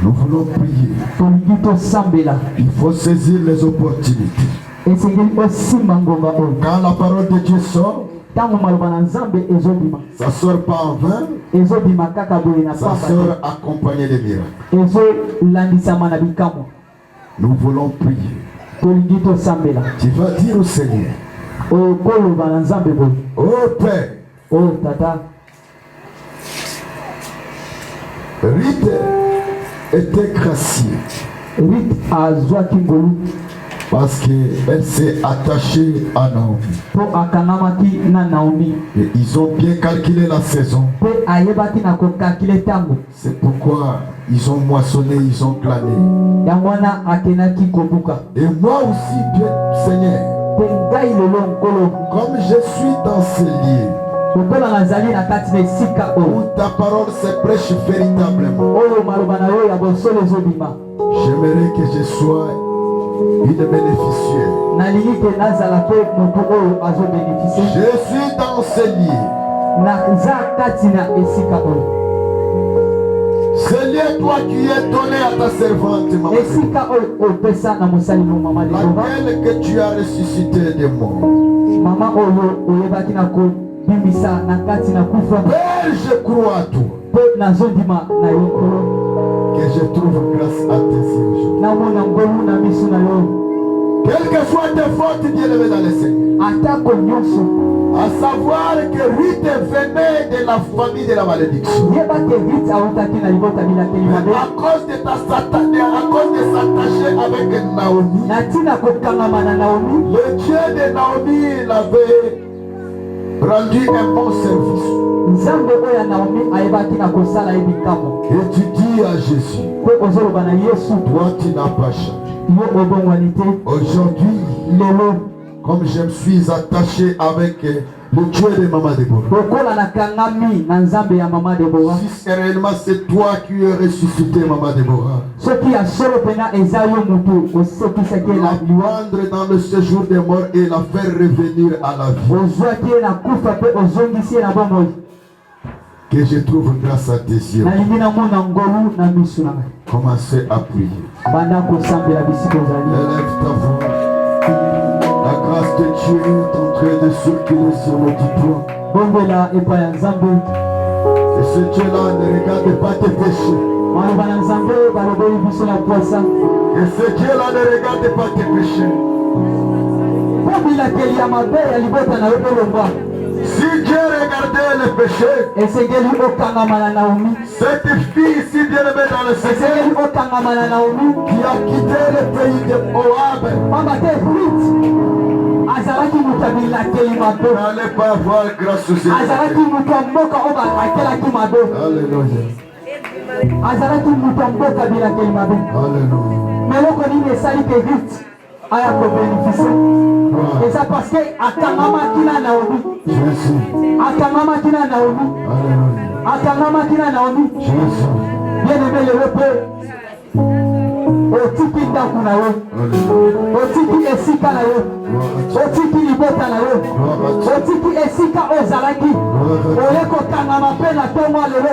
Nous voulons prier. Tolingi tosambela. Il faut saisir les opportunités. Esengeli osimba ngomba oyo. Quand la parole de Dieu sort, Tango maloba na Nzambe ezobima. ça sort pas en vain. Ezobima kaka boye na Ça pamba. sort accompagné de miracles. Ezolandisama na bikamwa. Nous voulons prier. Tolingi tosambela. Tu vas dire au Seigneur, Oyo koloba na Nzambe boye. oh Père, Oh tata. Rite était gracieux Rite azwaki ngolu. parce qu'elle s'est attachée à Naomi. Po akangamaki na Naomi. Et ils ont bien calculé la saison. Pe ayebaki na kokakile tango. C'est pourquoi ils ont moissonné, ils ont glané. Yango wana akenaki kobuka. Et moi aussi, Dieu, Seigneur, Pe ngai lelo nkolo. comme je suis dans ces lieux Lokola nazali na kati na esika oyo. où ta parole se prêche véritablement, Oyo maloba na yo ya bosolo ezobima. j'aimerais que je sois une bénéficiaire. Nalingi ke nazala pe moto oyo azobeneficie. Je suis dans ces lieux. Naza kati na esika oyo. C'est lieu, toi qui es donné à ta servante, maman, Esika oyo opesa na mosali no mama Leboba. laquelle que tu as ressuscité des morts. Mama oyo oyebaki na kobimisa na kati na kufa. Père, je crois à toi, Pe nazondima na yo nkolo. que je trouve grâce à tes yeux aujourd'hui. Namona ngolu na miso na yo. Quelles que soient tes fautes, bien-aimé dans le Seigneur, Atako nyonso. à savoir que Ruth venait de la famille de la malédiction. Yeba ke vite autaki na libota bilakeli Mais mabe. à cause de s'attacher avec Naomi, Natina kokangama na Naomi. le Dieu de Naomi l'avait rendu un bon service. Nzambe oyo ya Naomi ayebaki na kosala ye bikamwa. Et tu dis à Jésus, Pe ozoloba na Yesu. toi tu n'as pas changé. Yo obongwani te. Aujourd'hui, Lelo. comme je me suis attaché avec le Dieu de Maman Déborah, Lokola nakangami na Nzambe ya mama Debora. si réellement c'est toi qui es ressuscité, Maman Déborah, Soki ya solo pena eza yo mutu osekisaki la na liwa. prendre dans le séjour des morts et la faire revenir à la vie. Ozwaki ye na kufa pe ozongisi ye na bomoi. Que je trouve grâce à tes yeux. Nalingi namona ngolu na miso na ngai. Commencez à prier. Banda kosambela bisika ozali. Élève ta voix. La grâce de Dieu est en train de circuler sur le diplôme. Bombela epai ya Nzambe. Et ce Dieu-là ne regarde pas tes péchés. Maloba na Nzambe balobeli biso na posa. Et ce Dieu-là ne regarde pas tes péchés. Po bilakeli ya mabe ya libota na yo elongwa. Si Dieu regardait les péchés, Esengeli okangama na Naomi. cette fille si bien-aimée dans le Seigneur, Esengeli okangama na Naomi. qui a quitté le pays de Moab, Pamba te Ruth azalaki moto abilakeli mabe. n'allait pas avoir grâce au Seigneur. Azalaki moto ya mboka oyo bakelaki mabe. Alléluia. Azalaki moto ya mboka abilakeli mabe. Alléluia. Meloko nini esali ke Ruth aya kobeneficie? Eza parce que akangamaki na Naomi. Jésus. Akangamaki na Naomi. Alléluia. Akangamaki na Naomi. Jésus. Bien-aimé lelo mpe otiki ndako na yo. Alléluia. Otiki esika na yo. Otiki libota na yo. Otiki esika ozalaki. Oye kokangama mpe na ntongo ya lelo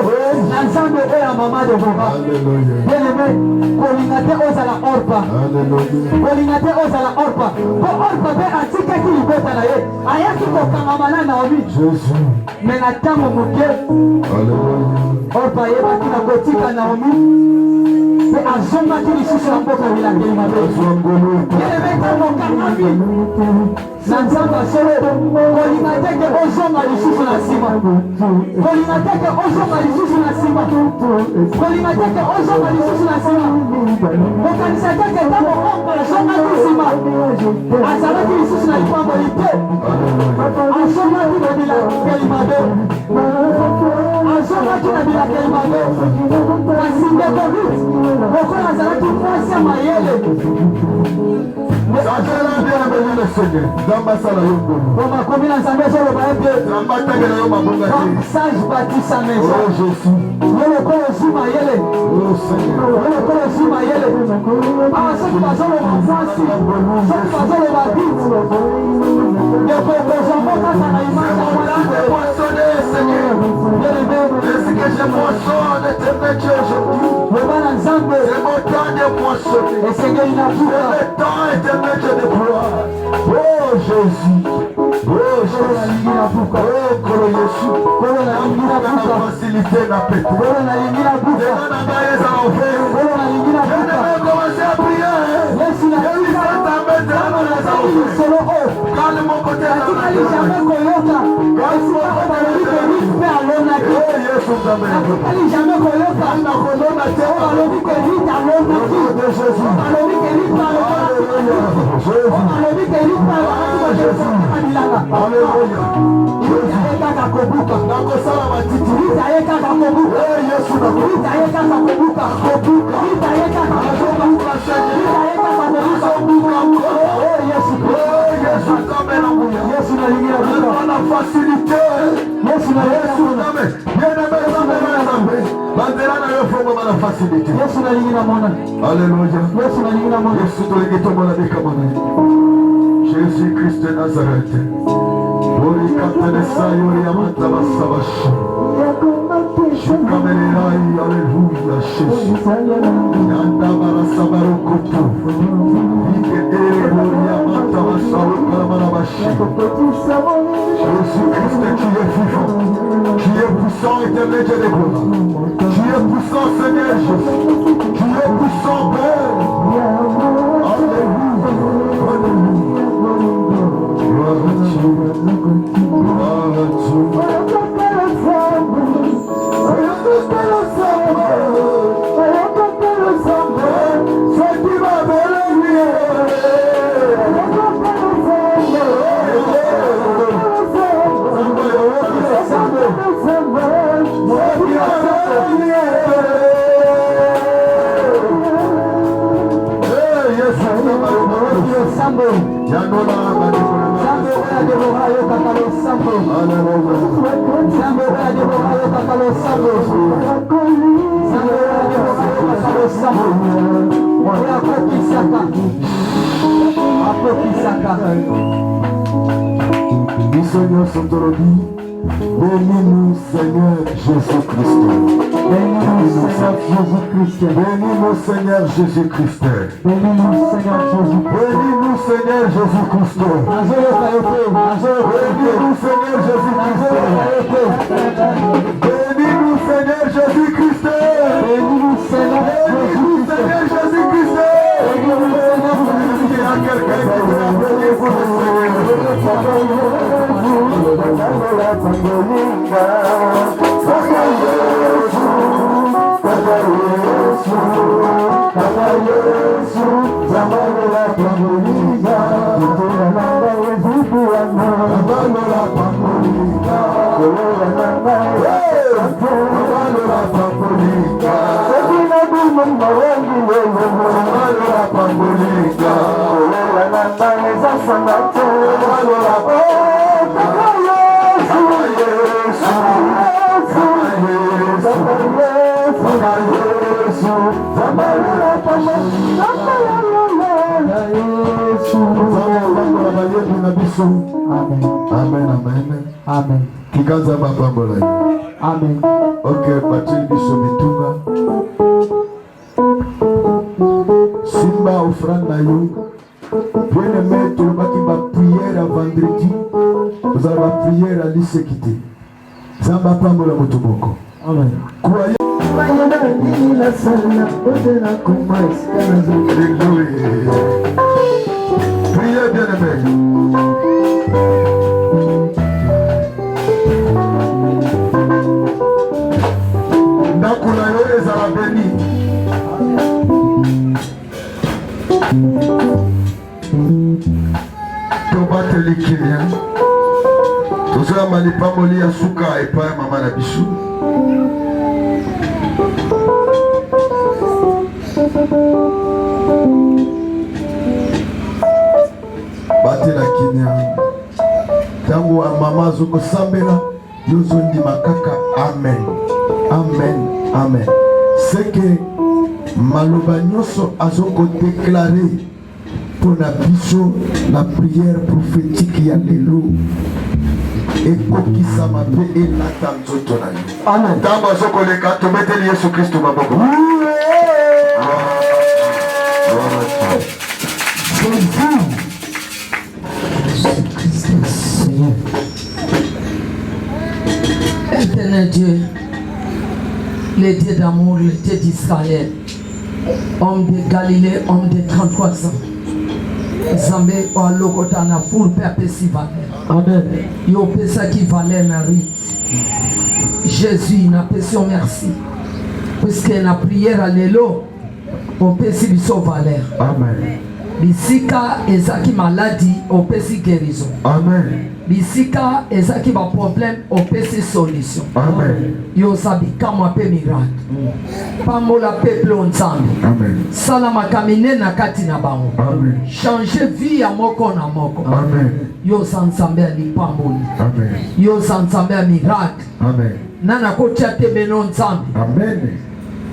na Nzambe oyo ya mama Debora. Alléluia. Bien-aimé kolinga te ozala Orpa. Alléluia. Kolinga te ozala Orpa. Po Orpa mpe atikaki libota na ye. Ayaki kokangama na Naomi. Jésus. Me na ntango moke Alléluia. Orpa ayebaki na kotika Naomi. Pe azongaki lisusu na mboka bilakeli mabe. Bien-aimé ntango okangami na Nzambe asolo kolinga te ke ozonga lisusu na nsima. Kolinga te ke ozonga lisusu na nsima. Kolinga te ke ozonga lisusu na nsima. Kokanisa te ke ntango onga azongaki nsima azalaki lisusu na lipamboli te. Azongaki na bilakeli mabe. Azongaki na bilakeli mabe. Kasi ndeko Ruth lokola azalaki mwasi ya mayele. Omakomi na Nzambe ezoloba ye mpe sage bâtit sa maison. Yo lokola ozwi mayele. Yo lokola ozwi mayele. Awa soki bazoloba mwasi, soki bazoloba bit, ndeko okozwa mboka na image ya mwana. moissonner. Et Seigneur, il a C'est le temps éternel de déploie. Oh Jésus. Oh Jésus. Oh Kolo Yesu. Facilité la paix. Commencez à prier. Calme mon côté. Jésus-Christ de Nazareth. Alléluia, Jésus. Jésus-Christ, tu es vivant. Tu es puissant, éternel Dieu des gloires. Tu es puissant, Seigneur Jésus. Tu es puissant, Père. Alléluia. Gloire à Dieu. Gloire à Dieu. Seigneur, bénis-nous, Seigneur Jésus-Christ. Bénis-nous, Seigneur Jésus-Christ. Bénis-nous, Seigneur Jésus-Christ. Bénis-nous, Seigneur Jésus-Christ. Bénis-nous, Seigneur Jésus-Christ. Bénis-nous, Seigneur Jésus-Christ. Bénis-nous, Seigneur Jésus-Christ. Bénis-nous, Seigneur Jésus-Christ. Il y a quelqu'un qui vous appelle pour le Amen, amen. Amen. Kikanza mapambola. Amen. Ok, batil biso bitunga. Simba offrande yo. Bien-aimé, tu vas qui va prière à vendredi. Vous avez la prière à l'isséquité. Zamba pambola motoboko. Amen. Croyez. Priez, bien-aimé. Nakuna yo ezala béni. Tobateli kimia. Tozoya malipamoli ya suka epai mama na biso. Batela kimia. Tango mama zokosambela yozo ndima kaka amen. Amen, amen. C'est que maloba nyonso azoko déclarer pour la biso la prière prophétique ya lelo ekokisama pe elata nzoto na yo. Amen. Ntango azokoleka tometeli Yesu Kristo maboko. Seigneur. Éternel Dieu, le Dieu d'amour, le Dieu d'Israël, homme de Galilée, homme de 33 ans. Zambé o alokota na full pepe si valeur. Amen. Yo pesa qui valeur na rite. Jésus na pession merci. Puisque na prière à l'élo, on pesi biso valeur. Amen. Bisika ezaki maladie, on pesi guérison. Amen. Bisika ezaki ba problème, on pesi solution. Amen. Yo sabi kama pe miracle. Pamola peuple onzambe. Amen. Salama kamine na kati na bango. Amen. Changer vie ya moko na moko. Amen. Yo sanzambe ali pamboli. Amen. Yo sanzambe a miracle. Amen. Nana kotia te beno nzambe. Amen.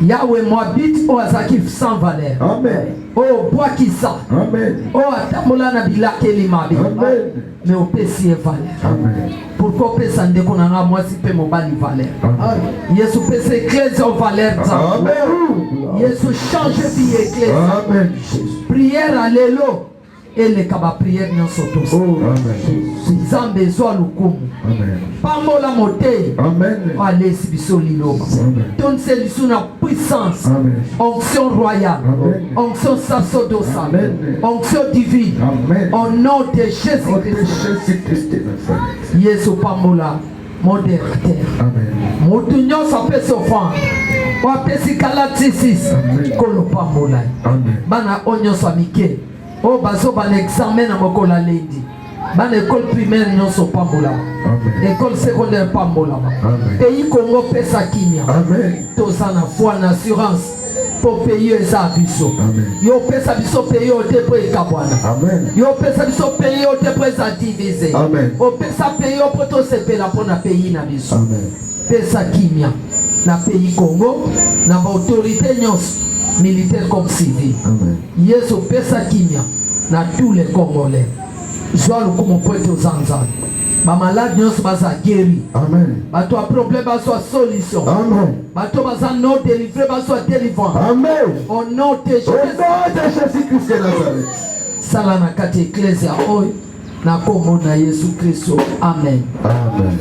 Yahweh mwabit o azaki sans valeur. Amen. O bwakisa. Amen. O atamola na bilake limabe. Amen. Mais o pesi valeur. Amen. Pourquoi pesa ndeko nanga mwasi pe mobali valeur. Amen. Yesu pesa église en valeur. Amen. Yesu change vie église. Amen. Prière à l'élo. Et les kaba prière nyonso tous. Amen. Nzambe zo lukumu. Amen. Pambola mote. Amen. Alesi biso liloba. Ton solution na puissance. Amen. Onction royale. Amen. Onction sacerdotale. Amen. Onction divine. Amen. Au nom de Jésus-Christ. Yesu pambola modérateur. Amen. Mutu nyonso apesi offrande. Wapesi Galate 6. Kolo pambola. Amen. Bana onyoso mike. O bazo ban examen na mokola lendi. Ban école primaire nyonso pambola. École secondaire pambola. Pays Congo pesa kimia. Amen. Toza na foi na assurance pour payer eza biso. Yo pesa biso payer o te po ekabwana. Amen. Yo pesa biso payer o te po eza divisé. Amen. O pesa payer o po to sepela po na pays na biso. Amen. Pesa kimia na pays Congo na ba autorité nyonso militaire comme civil. Amen. Yesu pesa kimia na tous les Congolais. Joa lukumu poete uzanzani. Ba malade nyonso baza guéri. Amen. Bato a problème bazo solution. Amen. Bato baza non délivré bazo délivrant. Amen. Au nom de Jésus. Au nom de Jésus-Christ de Nazareth. Sala na kati ecclesia oyo na kombo na Yesu Kristo. Amen. Amen.